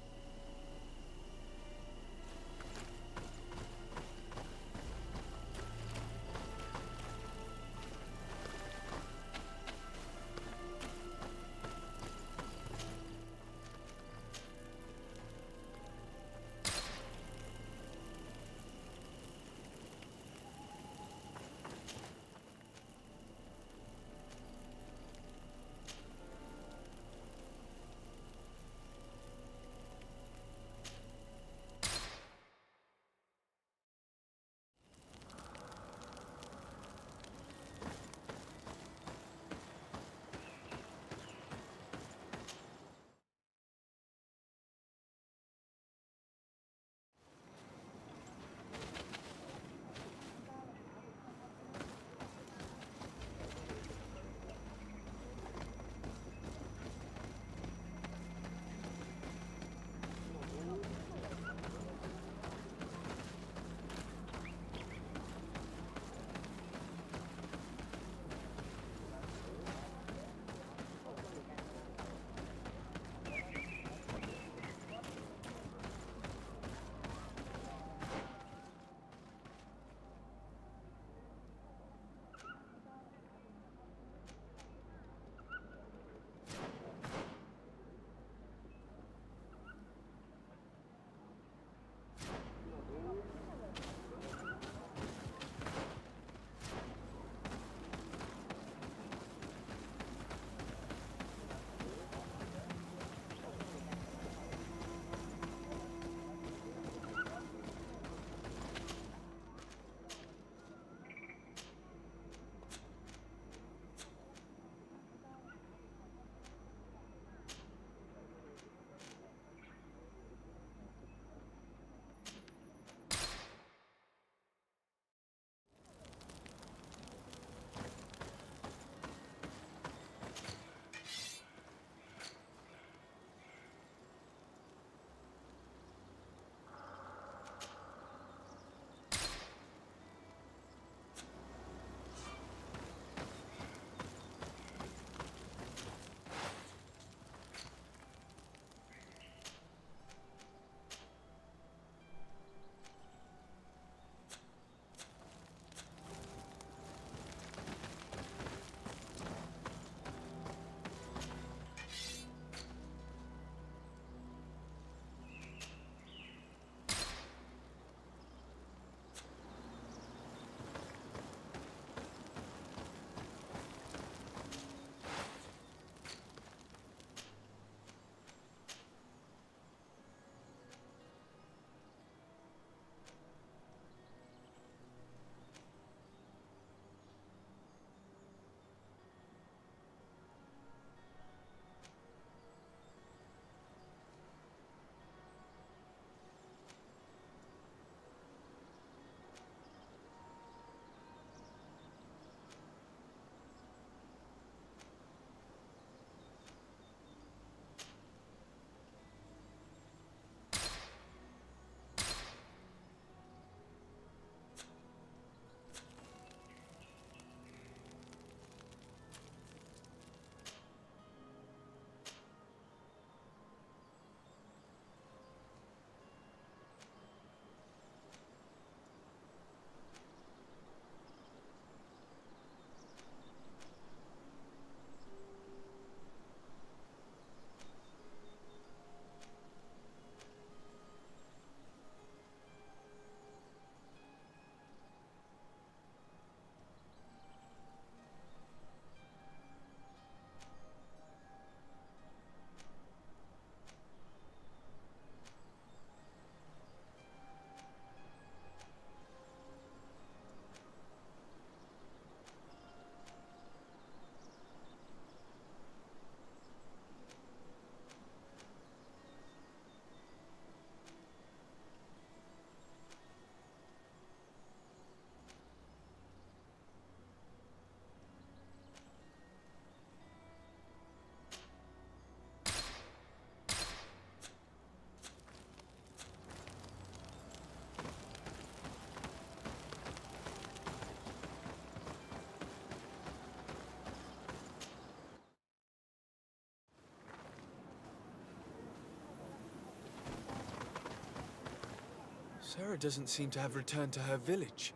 Sarah doesn't seem to have returned to her village.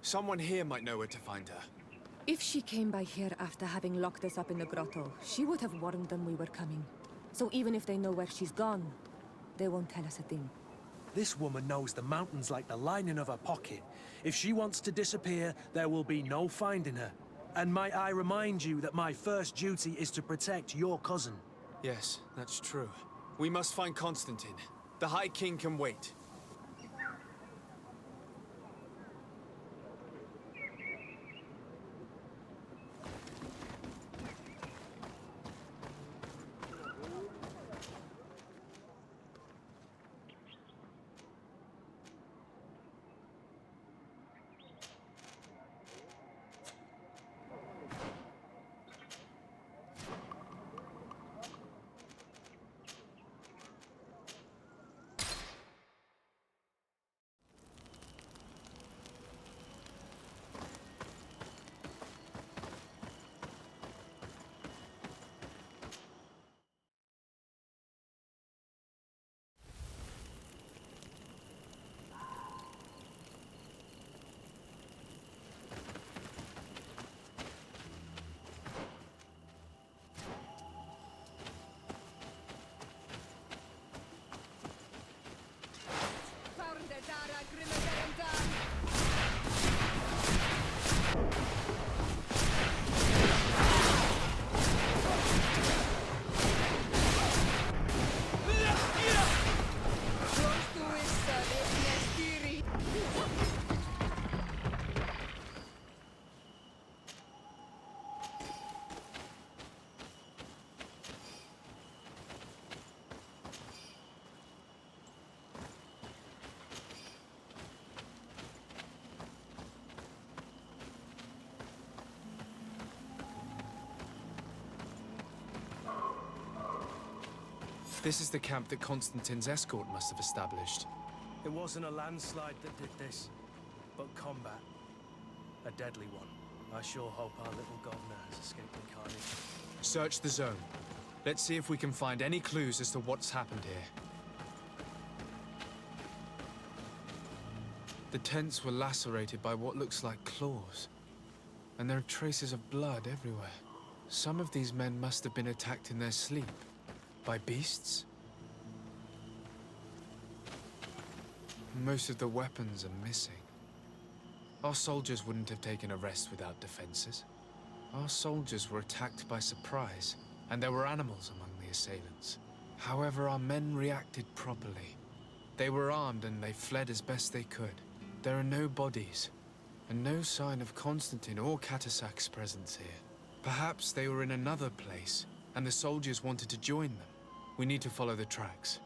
Someone here might know where to find her. If she came by here after having locked us up in the grotto, she would have warned them we were coming. So even if they know where she's gone, they won't tell us a thing. This woman knows the mountains like the lining of her pocket. If she wants to disappear, there will be no finding her. And might I remind you that my first duty is to protect your cousin. Yes, that's true. We must find Constantine. The High King can wait. This is the camp that Constantine's escort must have established. It wasn't a landslide that did this, but combat. A deadly one. I sure hope our little governor has escaped the carnage. Search the zone. Let's see if we can find any clues as to what's happened here. The tents were lacerated by what looks like claws, and there are traces of blood everywhere. Some of these men must have been attacked in their sleep. By beasts? Most of the weapons are missing. Our soldiers wouldn't have taken a rest without defenses. Our soldiers were attacked by surprise, and there were animals among the assailants. However, our men reacted properly. They were armed and they fled as best they could. There are no bodies, and no sign of Constantine or Katasak's presence here. Perhaps they were in another place, and the soldiers wanted to join them. We need to follow the tracks.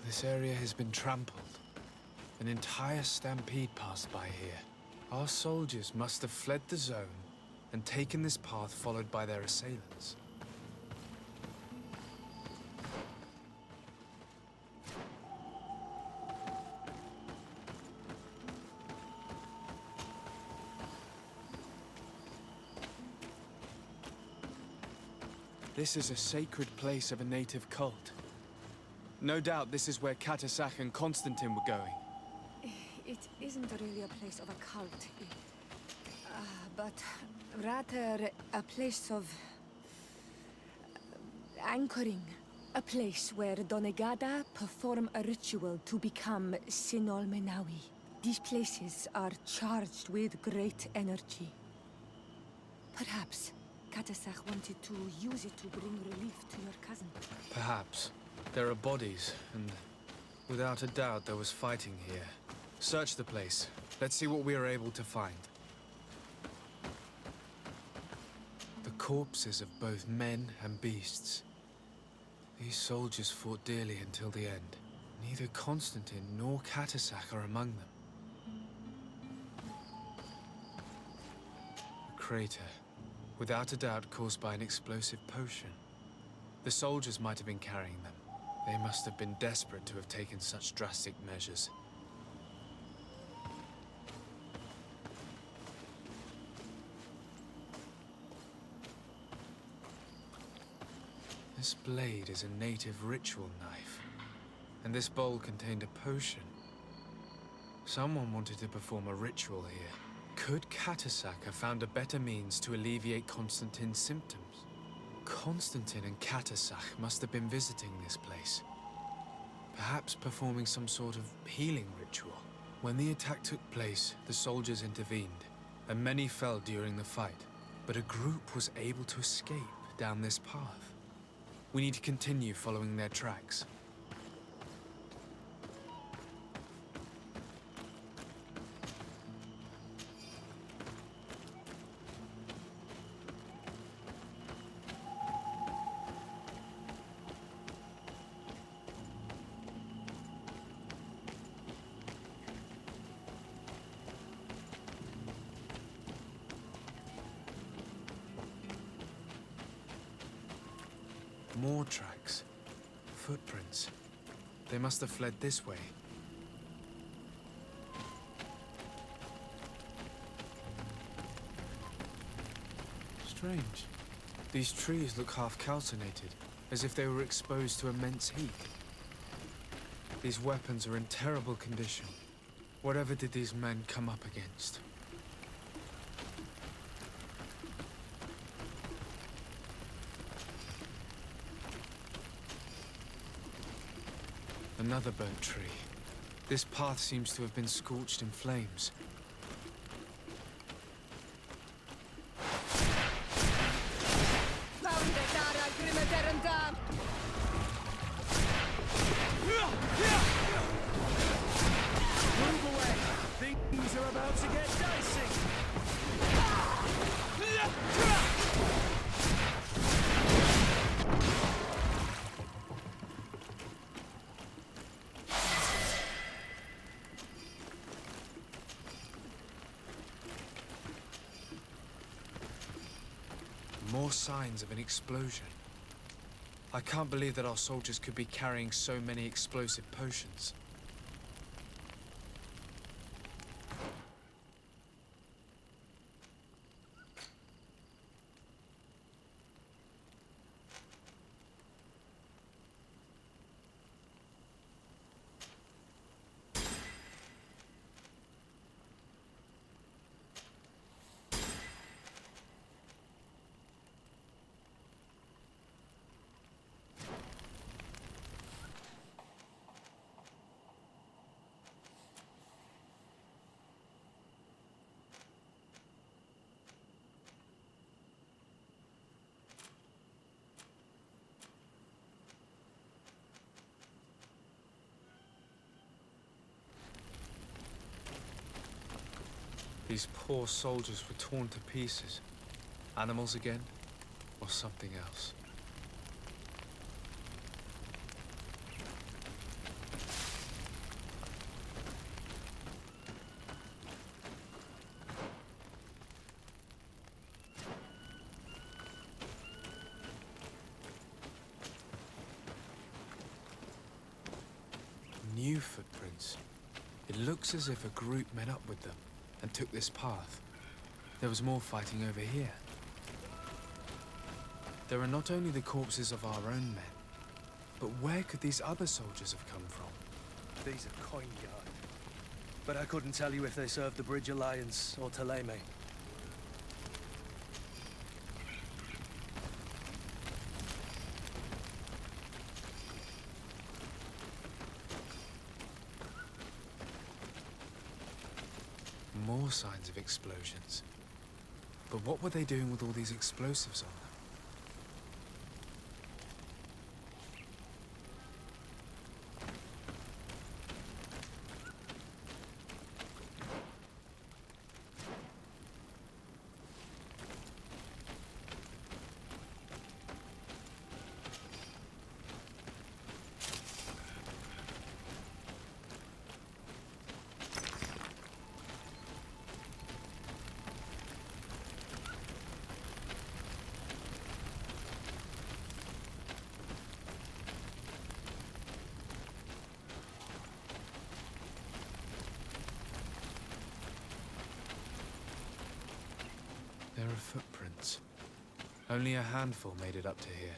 This area has been trampled. An entire stampede passed by here. Our soldiers must have fled the zone and taken this path followed by their assailants. This is a sacred place of a native cult. No doubt this is where Katasak and Constantine were going. It isn't really a place of a cult, but rather a place of anchoring. A place where Donegada perform a ritual to become Sinol Menawi. These places are charged with great energy. Perhaps Katasak wanted to use it to bring relief to your cousin. Perhaps. There are bodies, and without a doubt there was fighting here. Search the place. Let's see what we are able to find. The corpses of both men and beasts. These soldiers fought dearly until the end. Neither Constantine nor Katasak are among them. A crater. Without a doubt caused by an explosive potion. The soldiers might have been carrying them. They must have been desperate to have taken such drastic measures. This blade is a native ritual knife, and this bowl contained a potion. Someone wanted to perform a ritual here. Could Katasak have found a better means to alleviate Constantine's symptoms? Constantine and Katasak must have been visiting this place, perhaps performing some sort of healing ritual. When the attack took place, the soldiers intervened, and many fell during the fight, but a group was able to escape down this path. We need to continue following their tracks. More tracks. Footprints. They must have fled this way. Strange. These trees look half calcinated, as if they were exposed to immense heat. These weapons are in terrible condition. Whatever did these men come up against? Another burnt tree. This path seems to have been scorched in flames. Move away! Things are about to get dicey! More signs of an explosion. I can't believe that our soldiers could be carrying so many explosive potions. These poor soldiers were torn to pieces. Animals again, or something else? New footprints. It looks as if a group met up with them and took this path. There was more fighting over here. There are not only the corpses of our own men, but where could these other soldiers have come from? These are coin yard. But I couldn't tell you if they served the Bridge Alliance or Teleme. More signs of explosions. But what were they doing with all these explosives on them? There are footprints. Only a handful made it up to here.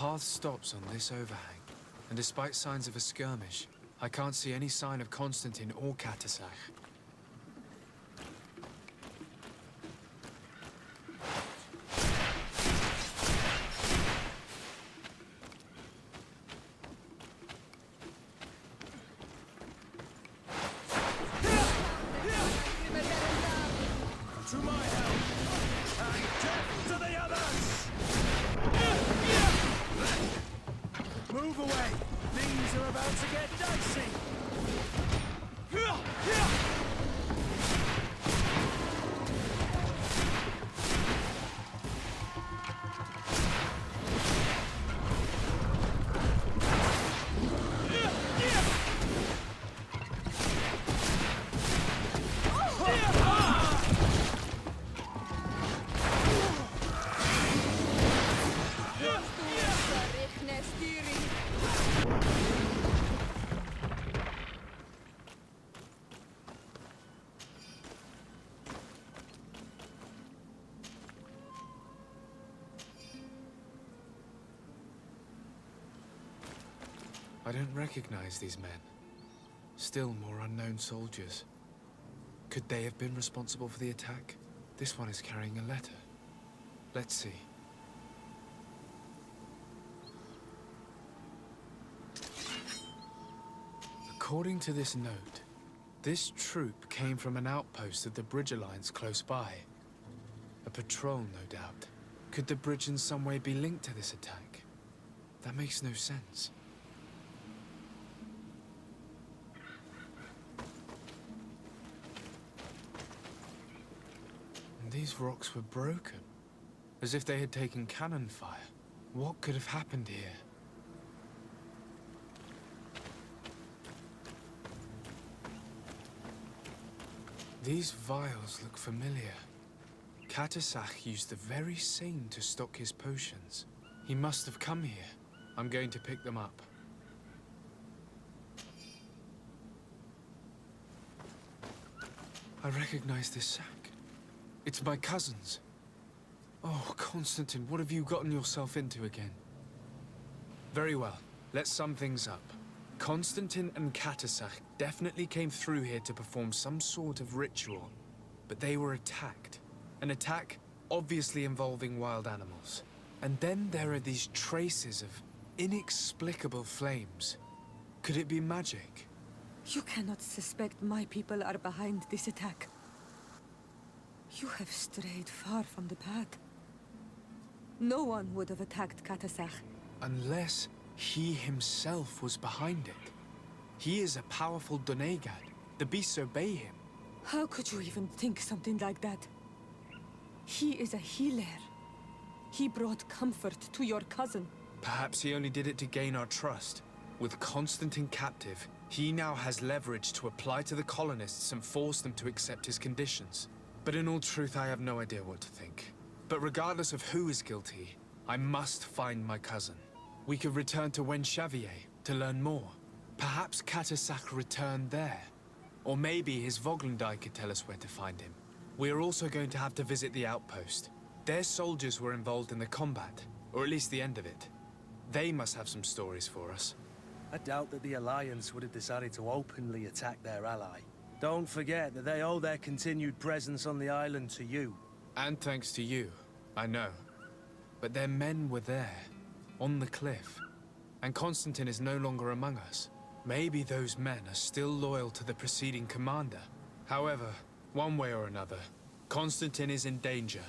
path stops on this overhang, and despite signs of a skirmish, I can't see any sign of Constantine or Katasach. To my help! And death to the others! Move away! Things are about to get dicey! I don't recognize these men. Still more unknown soldiers. Could they have been responsible for the attack? This one is carrying a letter. Let's see. According to this note, this troop came from an outpost of the Bridge Alliance close by. A patrol, no doubt. Could the bridge in some way be linked to this attack? That makes no sense. And these rocks were broken, as if they had taken cannon fire. What could have happened here? These vials look familiar. Katasach used the very same to stock his potions. He must have come here. I'm going to pick them up. I recognize this sack. It's my cousin's. Oh, Constantine, what have you gotten yourself into again? Very well. Let's sum things up. Constantine and Katasach definitely came through here to perform some sort of ritual, but they were attacked. An attack obviously involving wild animals. And then there are these traces of inexplicable flames. Could it be magic? You cannot suspect my people are behind this attack. You have strayed far from the path. No one would have attacked Katasach. Unless he himself was behind it. He is a powerful Donegad. The beasts obey him. How could you even think something like that? He is a healer. He brought comfort to your cousin. Perhaps he only did it to gain our trust. With Constantine captive, he now has leverage to apply to the colonists and force them to accept his conditions. But in all truth, I have no idea what to think. But regardless of who is guilty, I must find my cousin. We could return to Wenxavier to learn more. Perhaps Katasach returned there. Or maybe his Voglendai could tell us where to find him. We are also going to have to visit the outpost. Their soldiers were involved in the combat, or at least the end of it. They must have some stories for us. I doubt that the Alliance would have decided to openly attack their ally. Don't forget that they owe their continued presence on the island to you. And thanks to you, I know. But their men were there, on the cliff. And Constantine is no longer among us. Maybe those men are still loyal to the preceding commander. However, one way or another, Constantine is in danger.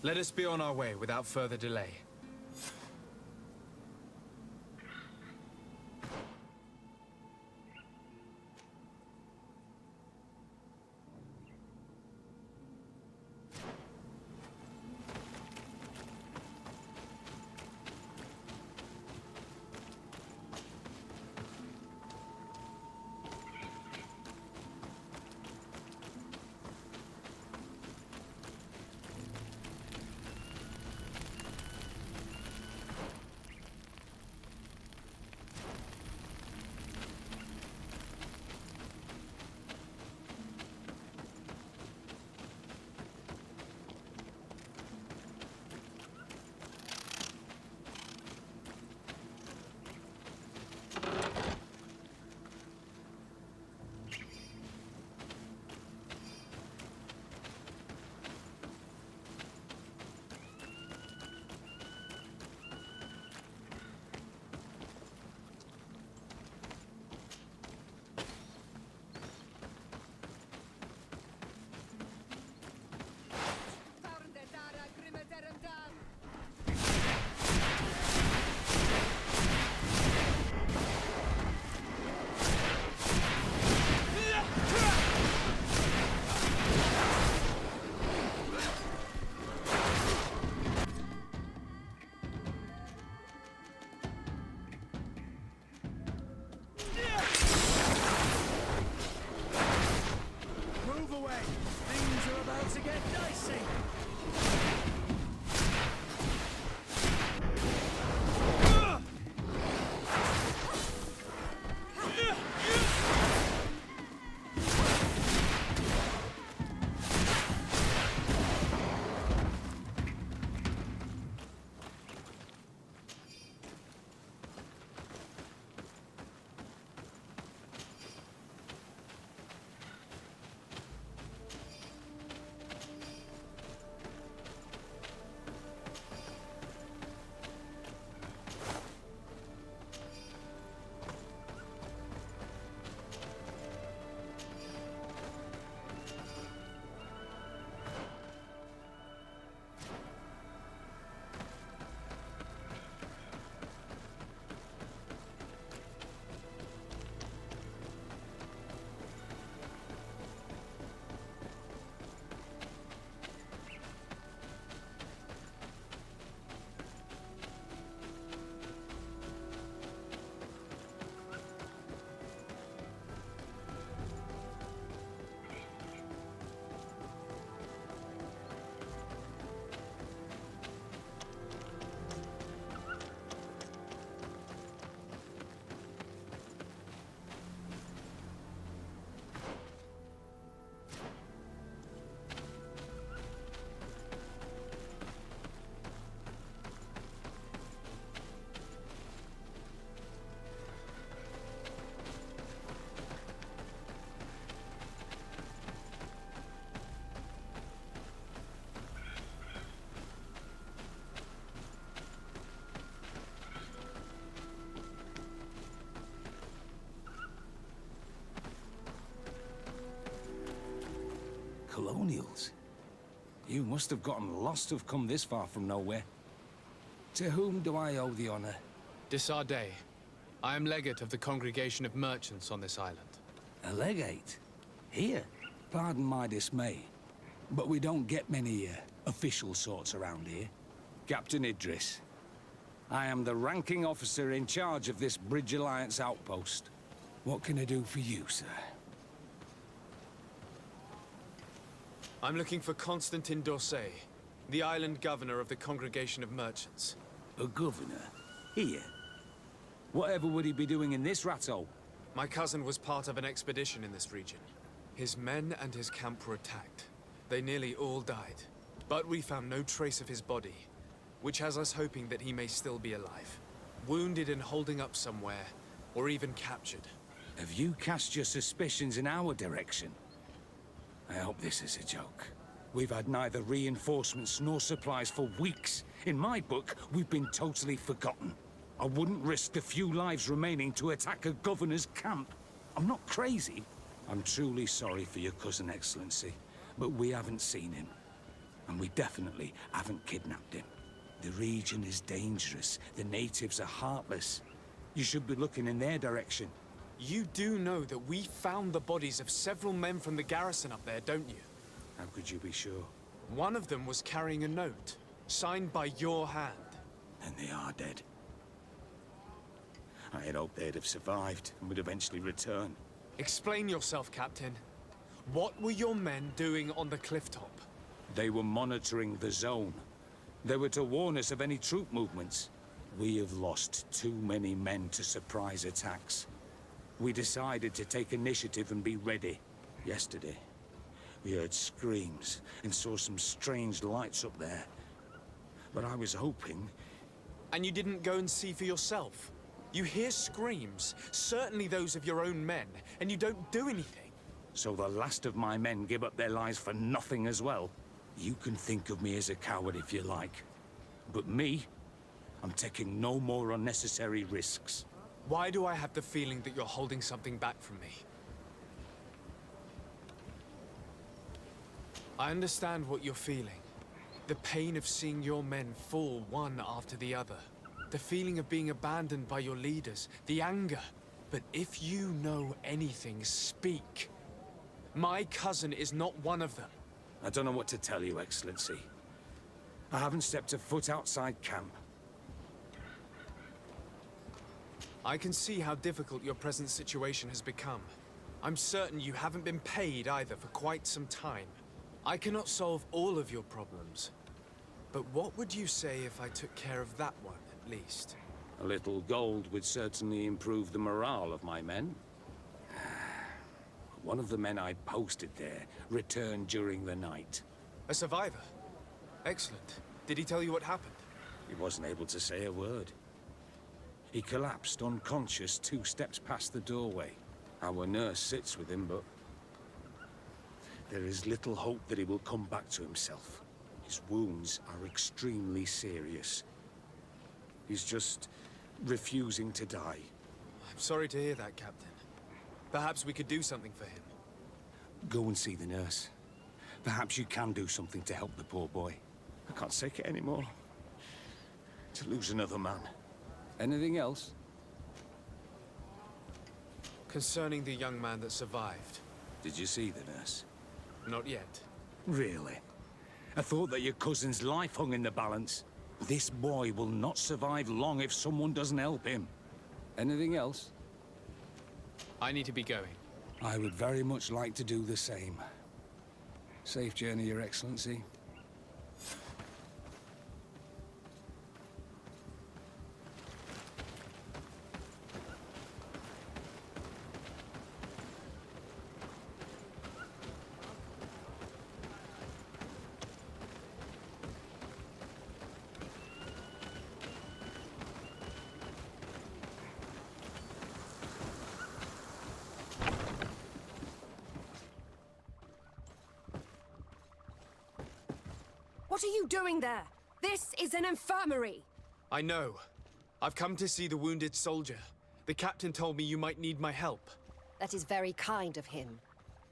Let us be on our way without further delay. colonials. You must have gotten lost to have come this far from nowhere. To whom do I owe the honor? Desardet. I am legate of the Congregation of Merchants on this island. A legate? Here? Pardon my dismay, but we don't get many official sorts around here. Captain Idris. I am the ranking officer in charge of this Bridge Alliance outpost. What can I do for you, sir? I'm looking for Constantin Dorset, the island governor of the Congregation of Merchants. A governor? Here? Whatever would he be doing in this rattle? My cousin was part of an expedition in this region. His men and his camp were attacked. They nearly all died. But we found no trace of his body, which has us hoping that he may still be alive. Wounded and holding up somewhere, or even captured. Have you cast your suspicions in our direction? I hope this is a joke. We've had neither reinforcements nor supplies for weeks. In my book, we've been totally forgotten. I wouldn't risk the few lives remaining to attack a governor's camp. I'm not crazy. I'm truly sorry for your cousin, Excellency, but we haven't seen him. And we definitely haven't kidnapped him. The region is dangerous. The natives are heartless. You should be looking in their direction. You do know that we found the bodies of several men from the garrison up there, don't you? How could you be sure? One of them was carrying a note, signed by your hand. And they are dead. I had hoped they'd have survived and would eventually return. Explain yourself, Captain. What were your men doing on the clifftop? They were monitoring the zone. They were to warn us of any troop movements. We have lost too many men to surprise attacks. We decided to take initiative and be ready. Yesterday, we heard screams and saw some strange lights up there. But I was hoping... And you didn't go and see for yourself? You hear screams, certainly those of your own men, and you don't do anything. So the last of my men give up their lives for nothing as well? You can think of me as a coward if you like. But me, I'm taking no more unnecessary risks. Why do I have the feeling that you're holding something back from me? I understand what you're feeling. The pain of seeing your men fall one after the other. The feeling of being abandoned by your leaders. The anger. But if you know anything, speak. My cousin is not one of them. I don't know what to tell you, Excellency. I haven't stepped a foot outside camp. I can see how difficult your present situation has become. I'm certain you haven't been paid either for quite some time. I cannot solve all of your problems. But what would you say if I took care of that one, at least? A little gold would certainly improve the morale of my men. One of the men I posted there returned during the night. A survivor? Excellent. Did he tell you what happened? He wasn't able to say a word. He collapsed unconscious 2 steps past the doorway. Our nurse sits with him, but there is little hope that he will come back to himself. His wounds are extremely serious. He's just refusing to die. I'm sorry to hear that, Captain. Perhaps we could do something for him. Go and see the nurse. Perhaps you can do something to help the poor boy. I can't take it anymore. To lose another man. Anything else? Concerning the young man that survived. Did you see the nurse? Not yet. Really? I thought that your cousin's life hung in the balance. This boy will not survive long if someone doesn't help him. Anything else? I need to be going. I would very much like to do the same. Safe journey, Your Excellency. What are you doing there? This is an infirmary! I know. I've come to see the wounded soldier. The captain told me you might need my help. That is very kind of him.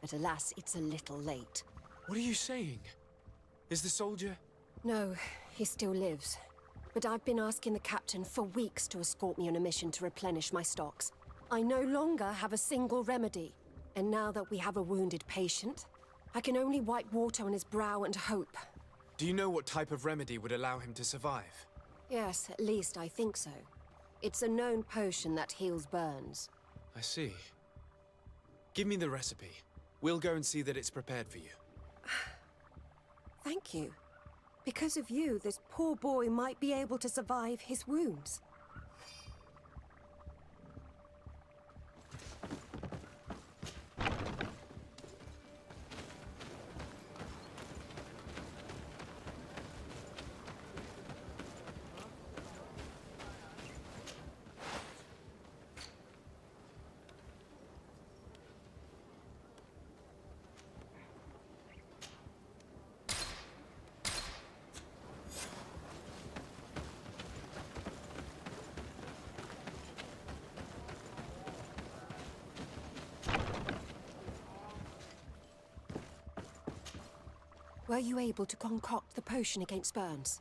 But alas, it's a little late. What are you saying? Is the soldier... No, he still lives. But I've been asking the captain for weeks to escort me on a mission to replenish my stocks. I no longer have a single remedy. And now that we have a wounded patient, I can only wipe water on his brow and hope. Do you know what type of remedy would allow him to survive? Yes, at least I think so. It's a known potion that heals burns. I see. Give me the recipe. We'll go and see that it's prepared for you. Thank you. Because of you, this poor boy might be able to survive his wounds. Were you able to concoct the potion against burns?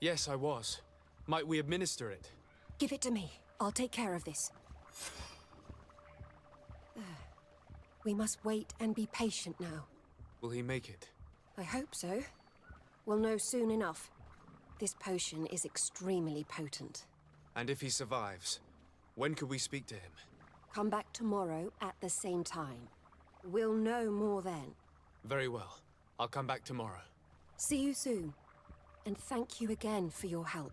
Yes, I was. Might we administer it? Give it to me. I'll take care of this. We must wait and be patient now. Will he make it? I hope so. We'll know soon enough. This potion is extremely potent. And if he survives, when could we speak to him? Come back tomorrow at the same time. We'll know more then. Very well. I'll come back tomorrow. See you soon. And thank you again for your help.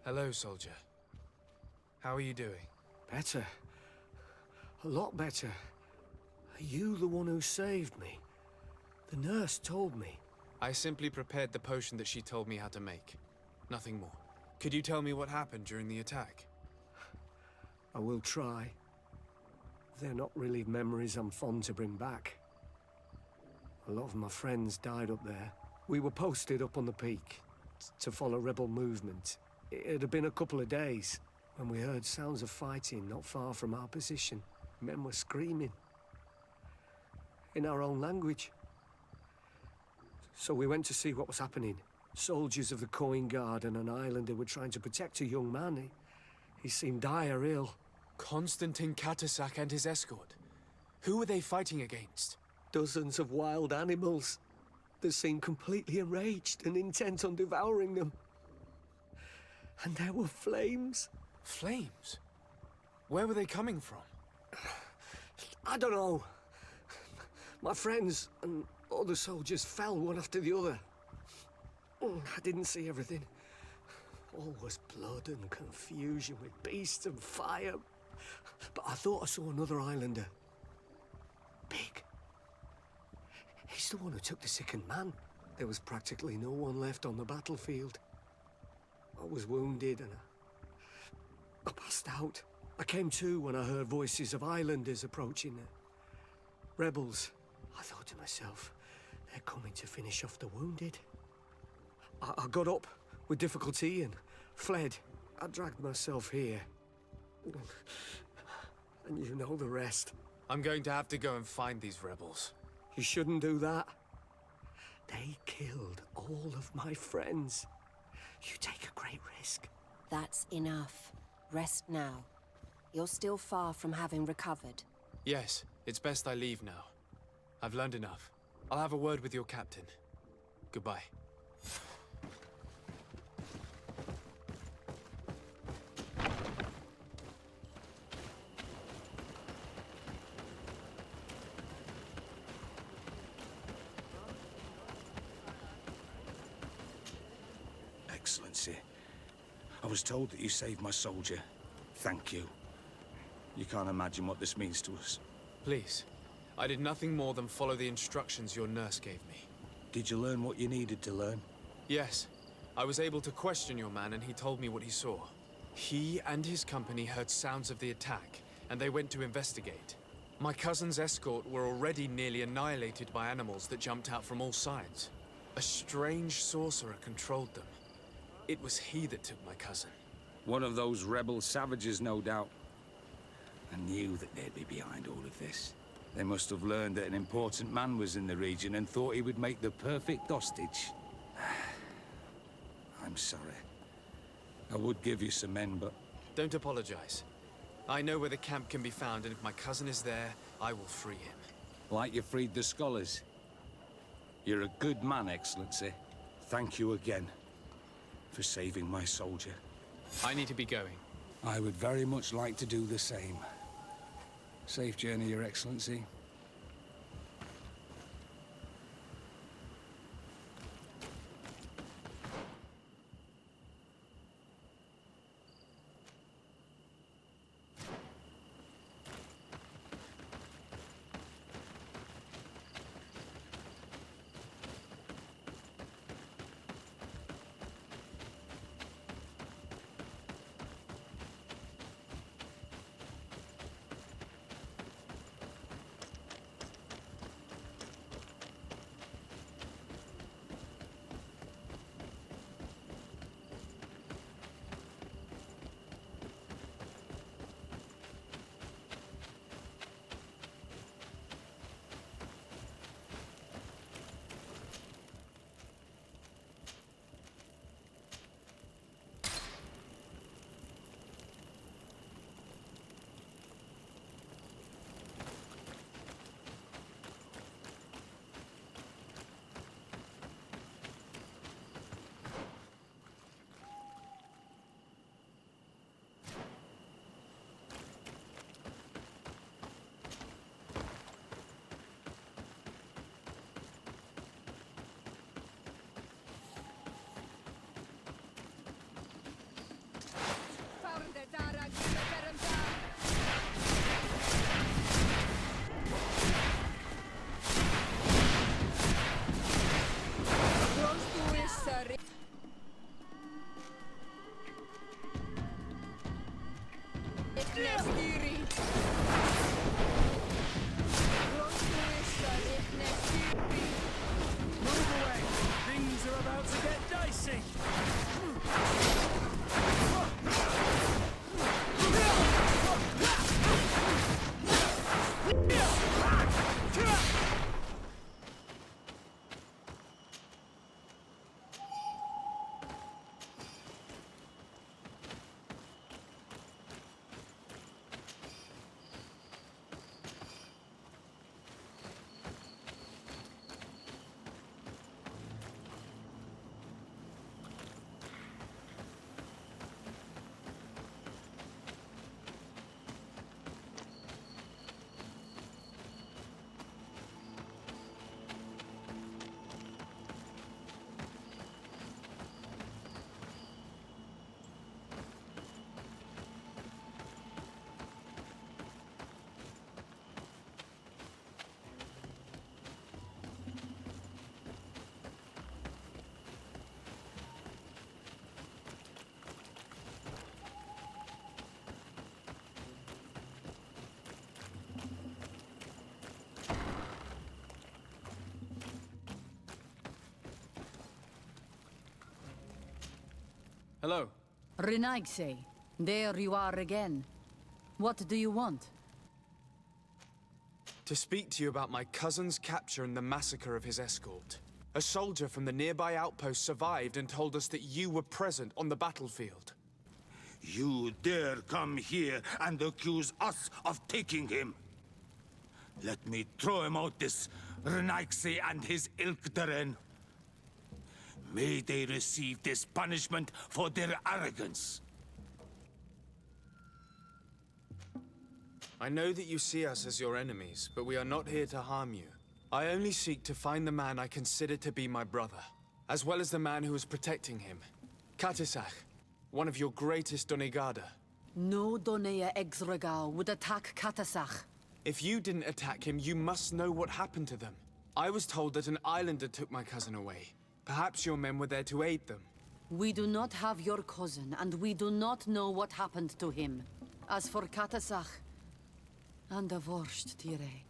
Hello, soldier. How are you doing? Better. A lot better. Are you the one who saved me? The nurse told me. I simply prepared the potion that she told me how to make. Nothing more. Could you tell me what happened during the attack? I will try. They're not really memories I'm fond to bring back. A lot of my friends died up there. We were posted up on the peak to follow rebel movement. It had been a couple of days when we heard sounds of fighting not far from our position. Men were screaming in our own language. So we went to see what was happening. Soldiers of the Coin Guard and an islander were trying to protect a young man. He seemed dire ill. Constantine Katasak and his escort. Who were they fighting against? Dozens of wild animals. They seemed completely enraged and intent on devouring them. And there were flames. Flames? Where were they coming from? I don't know. My friends and Other soldiers fell one after the other. I didn't see everything. All was blood and confusion with beasts and fire. But I thought I saw another islander. Big. He's the one who took the sickened man. There was practically no one left on the battlefield. I was wounded and I passed out. I came to when I heard voices of islanders approaching. Rebels. I thought to myself, they're coming to finish off the wounded. I got up with difficulty and fled. I dragged myself here. And you know the rest. I'm going to have to go and find these rebels. You shouldn't do that. They killed all of my friends. You take a great risk. That's enough. Rest now. You're still far from having recovered. Yes, it's best I leave now. I've learned enough. I'll have a word with your captain. Goodbye. Excellency, I was told that you saved my soldier. Thank you. You can't imagine what this means to us. Please. I did nothing more than follow the instructions your nurse gave me. Did you learn what you needed to learn? Yes. I was able to question your man and he told me what he saw. He and his company heard sounds of the attack, and they went to investigate. My cousin's escort were already nearly annihilated by animals that jumped out from all sides. A strange sorcerer controlled them. It was he that took my cousin. One of those rebel savages, no doubt. I knew that they'd be behind all of this. They must have learned that an important man was in the region and thought he would make the perfect hostage. I'm sorry. I would give you some men, but... Don't apologize. I know where the camp can be found, and if my cousin is there, I will free him. Like you freed the scholars. You're a good man, Excellency. Thank you again for saving my soldier. I need to be going. I would very much like to do the same. Safe journey, Your Excellency. Hello. Renaigse, there you are again. What do you want? To speak to you about my cousin's capture and the massacre of his escort. A soldier from the nearby outpost survived and told us that you were present on the battlefield. You dare come here and accuse us of taking him? Let me throw him out this Renaigse and his Ilkteren. May they receive this punishment for their arrogance. I know that you see us as your enemies, but we are not here to harm you. I only seek to find the man I consider to be my brother, as well as the man who is protecting him. Katisach, one of your greatest Donegada. No Donea Exregao would attack Katasach. If you didn't attack him, you must know what happened to them. I was told that an islander took my cousin away. Perhaps your men were there to aid them. We do not have your cousin, and we do not know what happened to him. As for Katasach, and the Vorst Tire,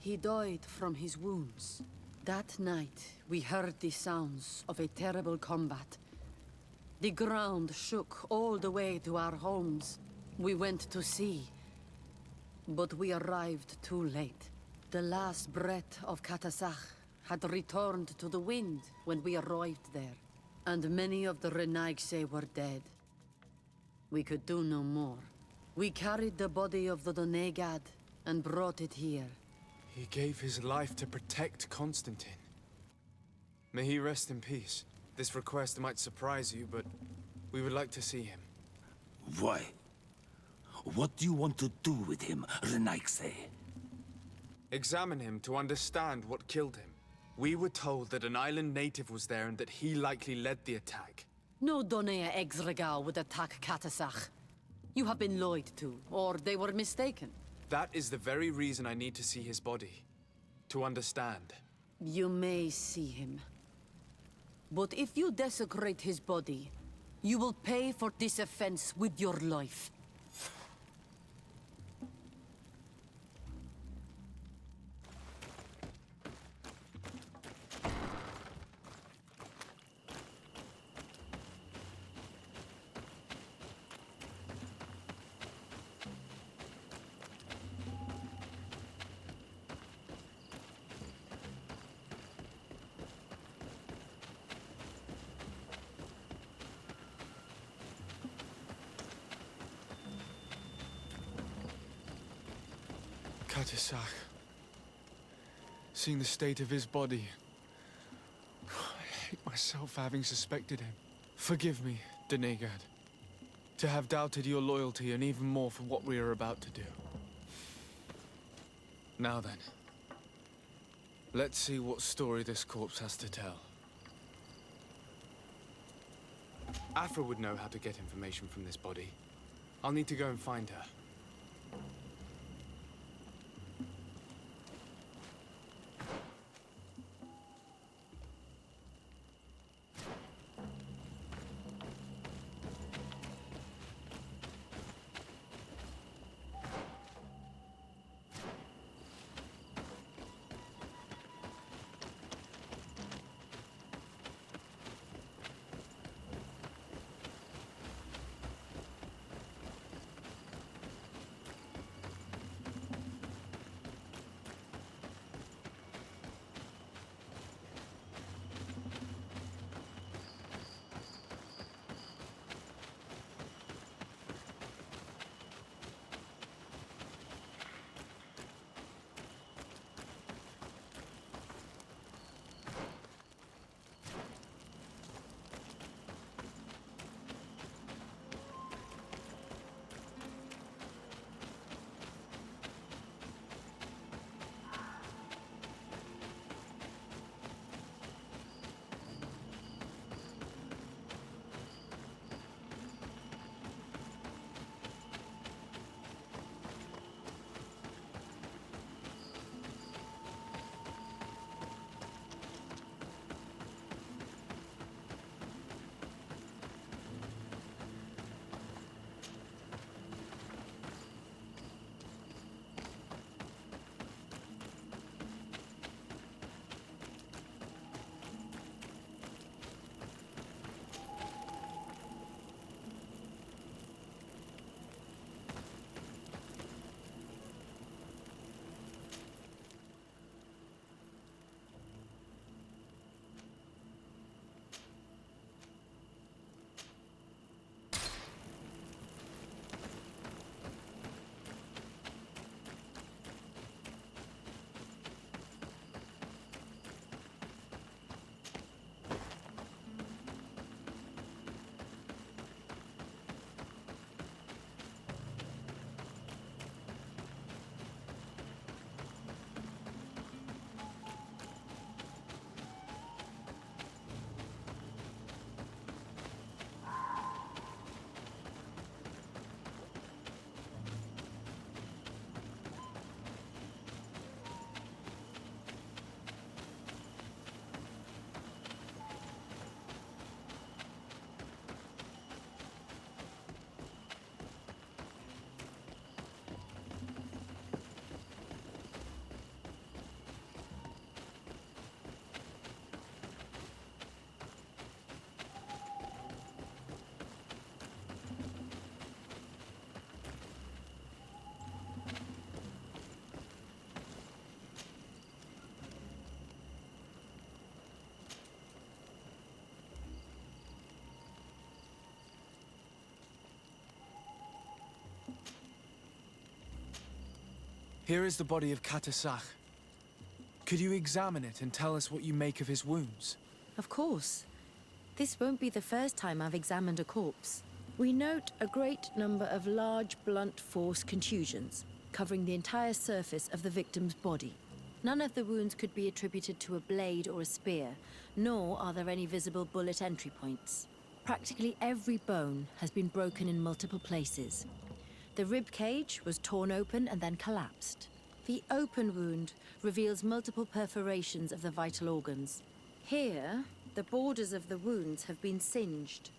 he died from his wounds. That night, we heard the sounds of a terrible combat. The ground shook all the way to our homes. We went to see, but we arrived too late. The last breath of Katasach had returned to the wind when we arrived there, and many of the Renaigse were dead. We could do no more. We carried the body of the Donegad and brought it here. He gave his life to protect Constantine. May he rest in peace. This request might surprise you, but we would like to see him. Why? What do you want to do with him, Renaigse? Examine him to understand what killed him. We were told that an island native was there and that he likely led the attack. No Donea Exregao would attack Katasach. You have been lied to, or they were mistaken. That is the very reason I need to see his body. To understand. You may see him. But if you desecrate his body, you will pay for this offense with your life. Katisach. Seeing the state of his body, I hate myself for having suspected him. Forgive me, Donegad, to have doubted your loyalty and even more for what we are about to do. Now then, let's see what story this corpse has to tell. Afra would know how to get information from this body. I'll need to go and find her. Here is the body of Katasach. Could you examine it and tell us what you make of his wounds? Of course. This won't be the first time I've examined a corpse. We note a great number of large, blunt force contusions, covering the entire surface of the victim's body. None of the wounds could be attributed to a blade or a spear, nor are there any visible bullet entry points. Practically every bone has been broken in multiple places. The rib cage was torn open and then collapsed. The open wound reveals multiple perforations of the vital organs. Here, the borders of the wounds have been singed.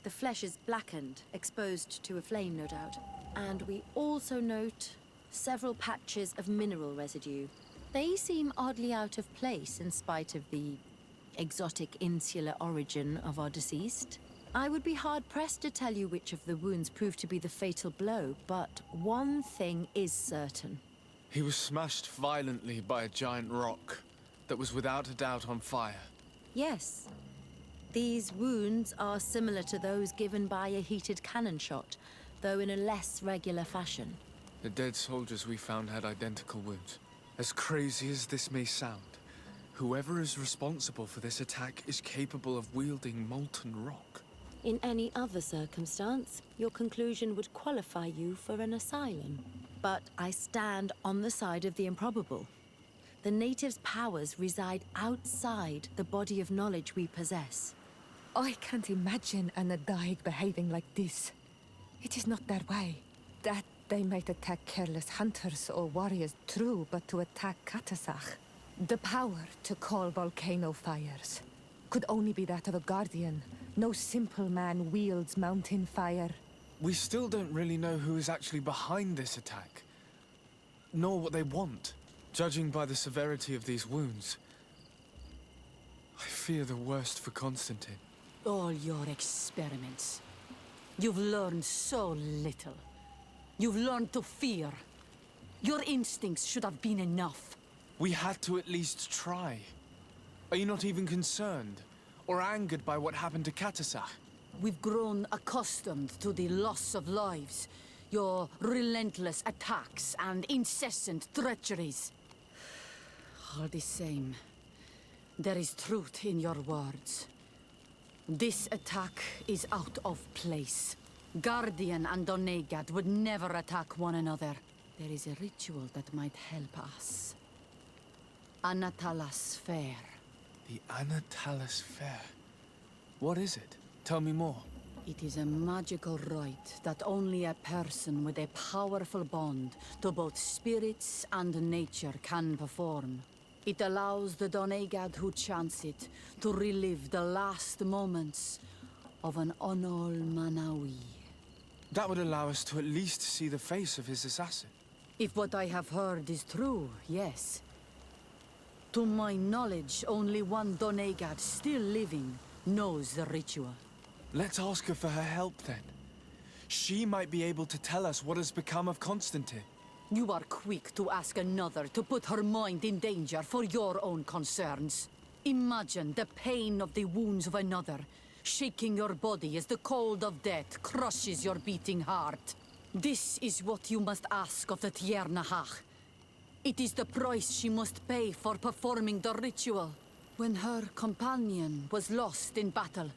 The flesh is blackened, exposed to a flame, no doubt. And we also note several patches of mineral residue. They seem oddly out of place in spite of the exotic insular origin of our deceased. I would be hard-pressed to tell you which of the wounds proved to be the fatal blow, but one thing is certain. He was smashed violently by a giant rock that was without a doubt on fire. Yes. These wounds are similar to those given by a heated cannon shot, though in a less regular fashion. The dead soldiers we found had identical wounds. As crazy as this may sound, whoever is responsible for this attack is capable of wielding molten rock. In any other circumstance, your conclusion would qualify you for an asylum. But I stand on the side of the improbable. The natives' powers reside outside the body of knowledge we possess. I can't imagine an Adaig behaving like this. It is not their way. That they might attack careless hunters or warriors, true, but to attack Katasach, the power to call volcano fires, could only be that of a guardian. No simple man wields mountain fire. We still don't really know who is actually behind this attack, nor what they want. Judging by the severity of these wounds, I fear the worst for Constantine. All your experiments. You've learned so little. You've learned to fear. Your instincts should have been enough. We had to at least try. Are you not even concerned or angered by what happened to Katasach? We've grown accustomed to the loss of lives, your relentless attacks and incessant treacheries. All the same, there is truth in your words. This attack is out of place. Guardian and Donegad would never attack one another. There is a ritual that might help us. Anatalas Fair. The Anatalas Fair. What is it? Tell me more. It is a magical rite that only a person with a powerful bond to both spirits and nature can perform. It allows the Donegad who chants it to relive the last moments of an Onol Manawi. That would allow us to at least see the face of his assassin. If what I have heard is true, yes. To my knowledge, only one Donegad still living knows the ritual. Let's ask her for her help then. She might be able to tell us what has become of Constantine. You are quick to ask another to put her mind in danger for your own concerns. Imagine the pain of the wounds of another, shaking your body as the cold of death crushes your beating heart. This is what you must ask of the Tiernahach. It is the price she must pay for performing the ritual. When her companion was lost in battle,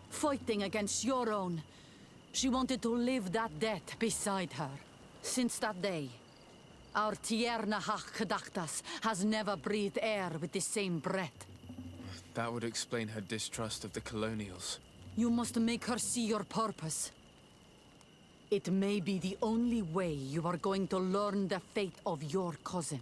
fighting against your own, she wanted to live that death beside her. Since that day, our Tiernahach Kadachtas has never breathed air with the same breath. That would explain her distrust of the colonials. You must make her see your purpose. It may be the only way you are going to learn the fate of your cousin.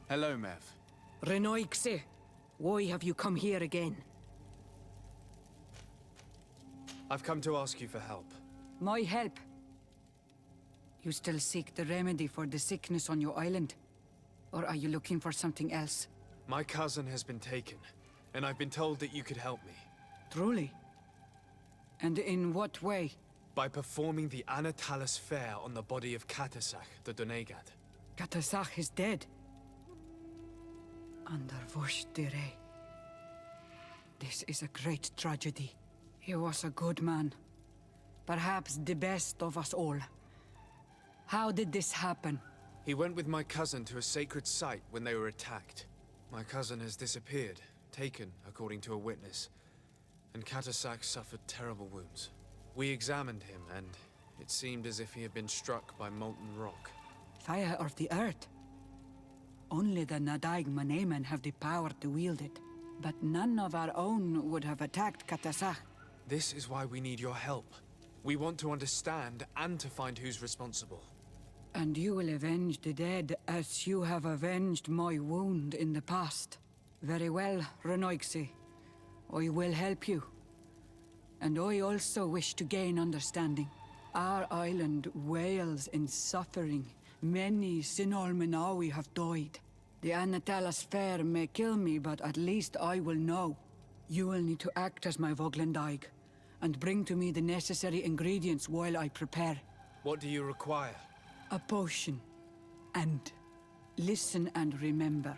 Hello, Mev. Renoikse, why have you come here again? I've come to ask you for help. My help? You still seek the remedy for the sickness on your island? Or are you looking for something else? My cousin has been taken, and I've been told that you could help me. Truly? And in what way? By performing the Anatalis fair on the body of Katasach, the Donegad. Katasach is dead. Under VOSKER. This is a great tragedy. He was a good man. Perhaps the best of us all. How did this happen? He went with my cousin to a sacred site when they were attacked. My cousin has disappeared, taken, according to a witness. And Katasach suffered terrible wounds. We examined him, and it seemed as if he had been struck by molten rock. Fire of the earth? Only the Nadaig Manemen have the power to wield it. But none of our own would have attacked Katasach. This is why we need your help. We want to understand and to find who's responsible. And you will avenge the dead as you have avenged my wound in the past. Very well, Renoikse. I will help you. And I also wish to gain understanding. Our island wails in suffering. Many Sinolmenawi have died. The Anatalas fair may kill me, but at least I will know. You will need to act as my Voglendaig, and bring to me the necessary ingredients while I prepare. What do you require? A potion. And listen and remember,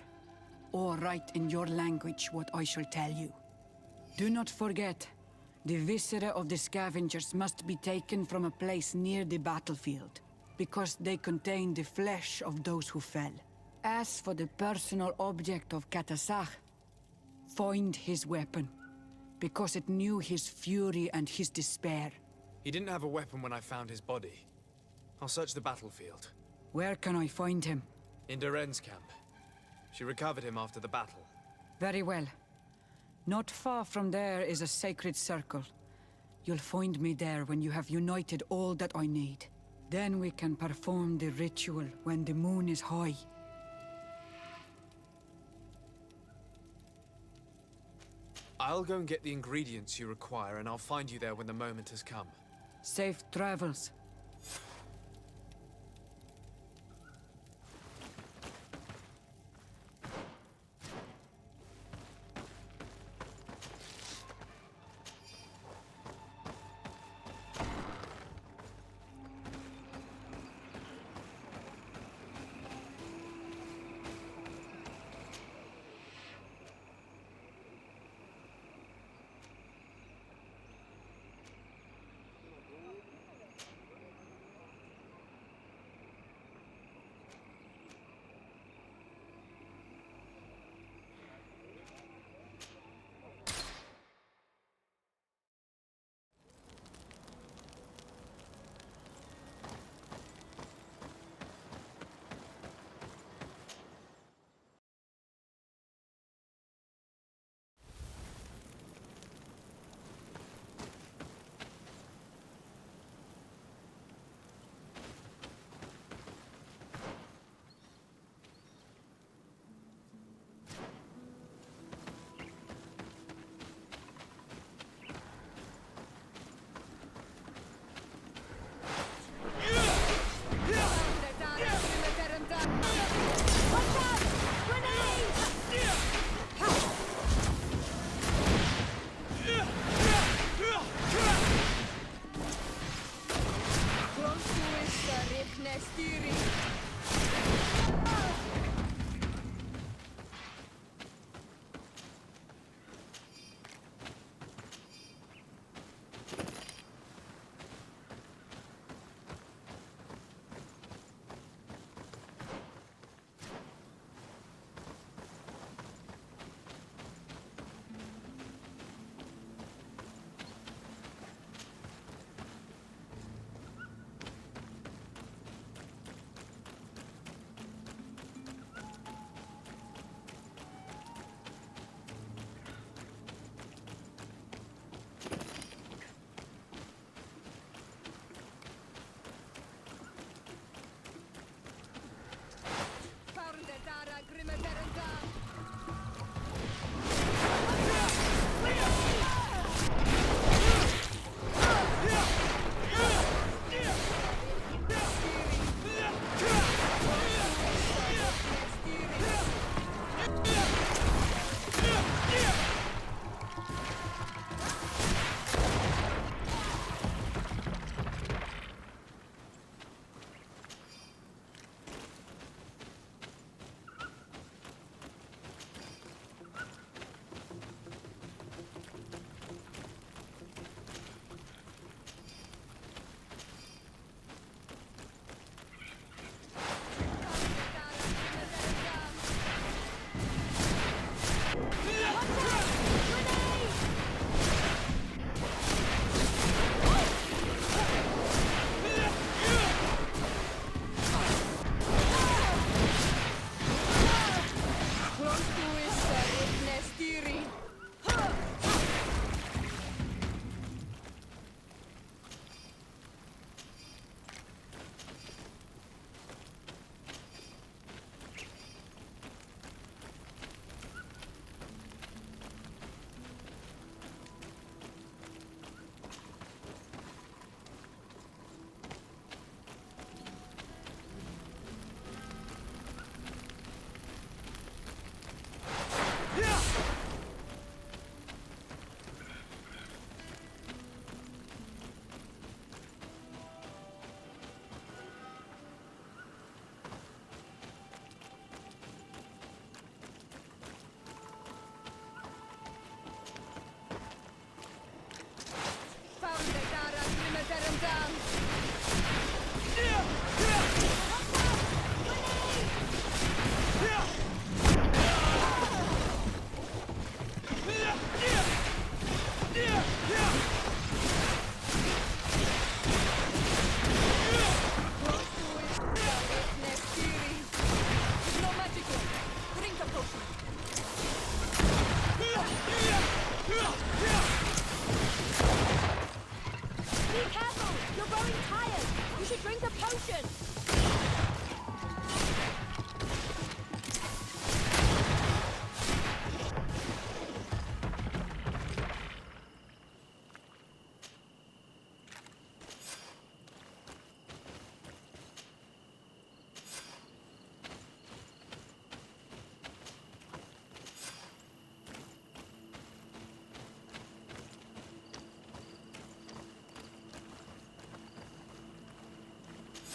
or write in your language what I shall tell you. Do not forget, the viscera of the scavengers must be taken from a place near the battlefield, because they contain the flesh of those who fell. As for the personal object of Katasach, find his weapon, because it knew his fury and his despair. He didn't have a weapon when I found his body. I'll search the battlefield. Where can I find him? In Doren's camp. She recovered him after the battle. Very well. Not far from there is a sacred circle. You'll find me there when you have united all that I need. Then we can perform the ritual when the moon is high. I'll go and get the ingredients you require, and I'll find you there when the moment has come. Safe travels.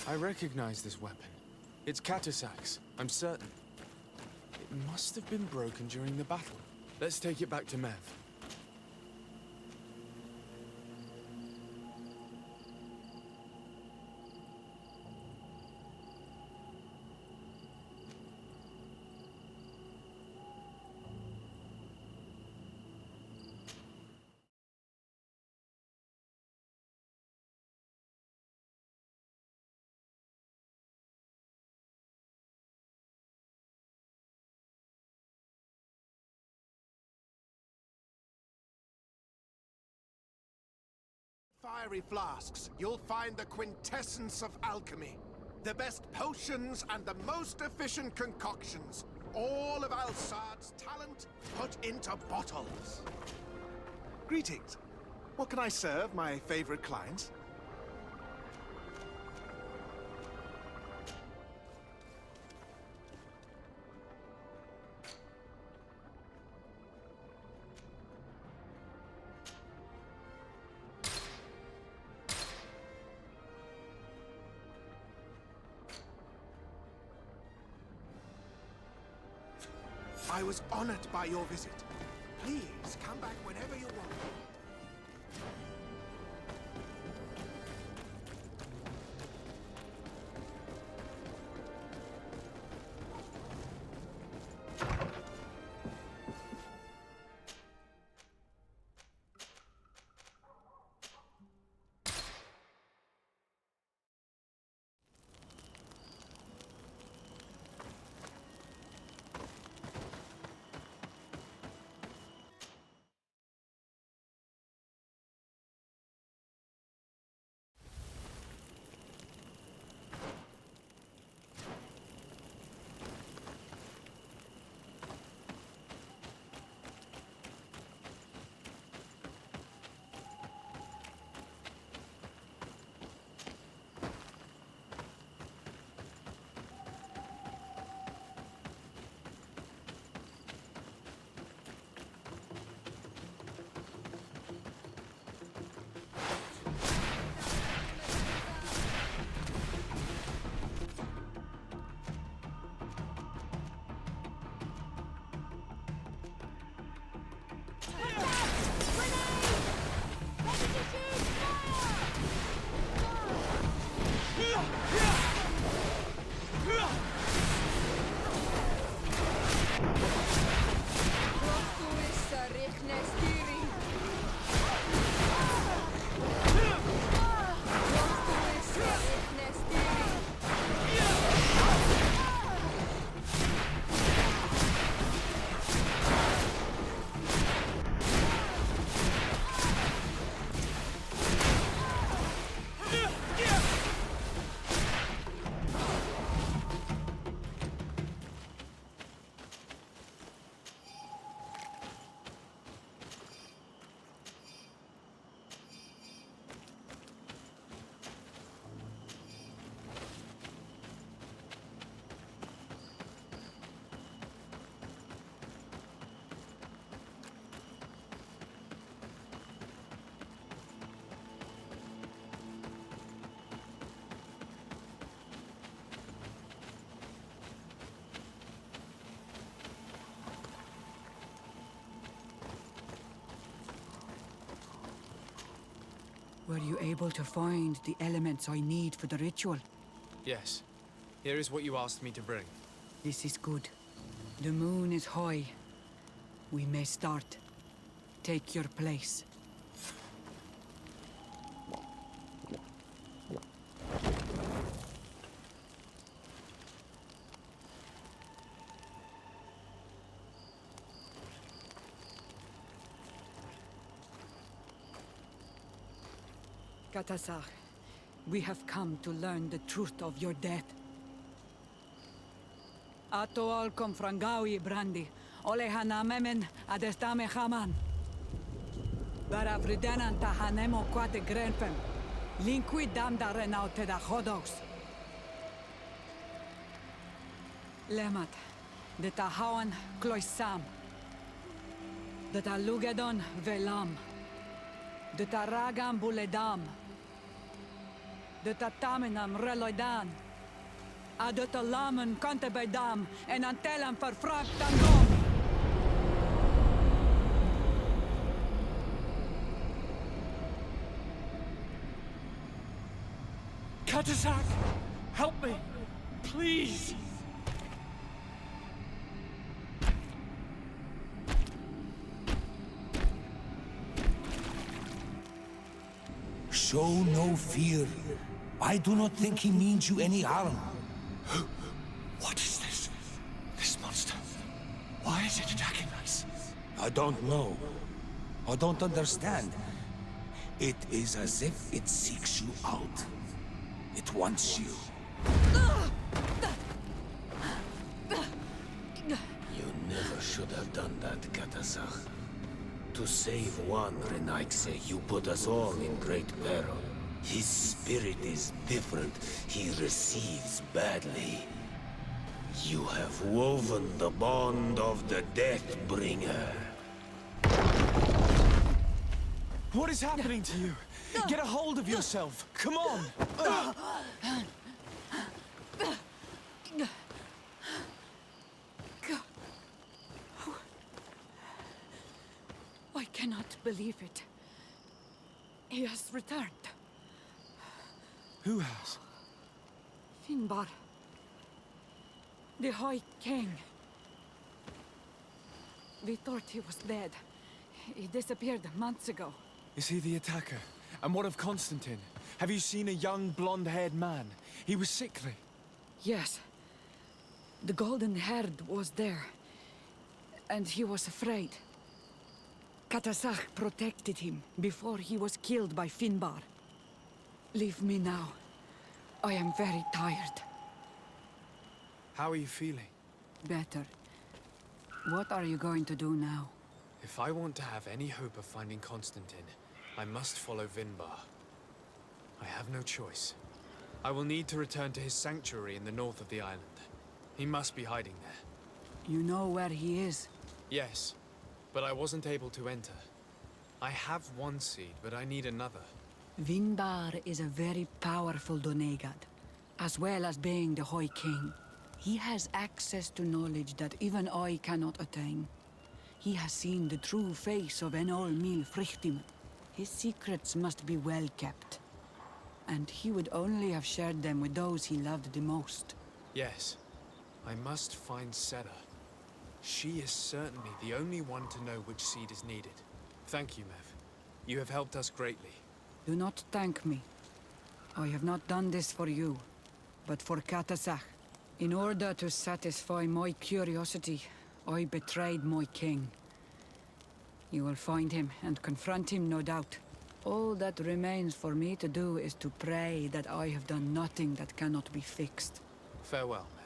I recognize this weapon. It's Katasak's, I'm certain. It must have been broken during the battle. Let's take it back to Mev. Fiery flasks, you'll find the quintessence of alchemy. The best potions and the most efficient concoctions. All of Alsad's talent put into bottles. Greetings. What can I serve my favorite clients? I was honored by your visit. Please, come back whenever you want. Were you able to find the elements I need for the ritual? Yes. Here is what you asked me to bring. This is good. The moon is high. We may start. Take your place. Katasar, we have come to learn the truth of your death. Ato al confrangawi brandi, olehana memen adestame haman. Baravridenan tahanemo quate grenfem, linqui damda renaute da hodos. Lemat, de tahawan kloisam, de talugedon velam, de taragam buledam. de tataminam reloidan. Adet alamen kante bij dam en antellam verfragt dom. Katasak, help me, please. Show no fear. I do not think he means you any harm. What is this? This monster. Why is it attacking us? I don't know. I don't understand. It is as if it seeks you out. It wants you. You never should have done that, Katasach. To save one Renaikse, you put us all in great peril. His spirit is different. He receives badly. You have woven the bond of the Deathbringer. What is happening to you? Get a hold of yourself. Come on. I cannot believe it. He has returned. Who has? Finbar. The High King. We thought he was dead. He disappeared months ago. Is he the attacker? And what of Constantine? Have you seen a young blonde-haired man? He was sickly. Yes. The golden haired was there. And he was afraid. Katasach protected him before he was killed by Finbar. Leave me now. I am very tired. How are you feeling? Better. What are you going to do now? If I want to have any hope of finding Constantine, I must follow Vinbar. I have no choice. I will need to return to his sanctuary in the north of the island. He must be hiding there. You know where he is? Yes, but I wasn't able to enter. I have one seed, but I need another. Vinbar is a very powerful Donegad, as well as being the High King. He has access to knowledge that even I cannot attain. He has seen the true face of Enol Mil Frichtimen. His secrets must be well kept. And he would only have shared them with those he loved the most. Yes, I must find Sera. She is certainly the only one to know which seed is needed. Thank you, Mev. You have helped us greatly. Do not thank me. I have not done this for you, but for Katasach. In order to satisfy my curiosity, I betrayed my king. You will find him and confront him, no doubt. All that remains for me to do is to pray that I have done nothing that cannot be fixed. Farewell, Mev.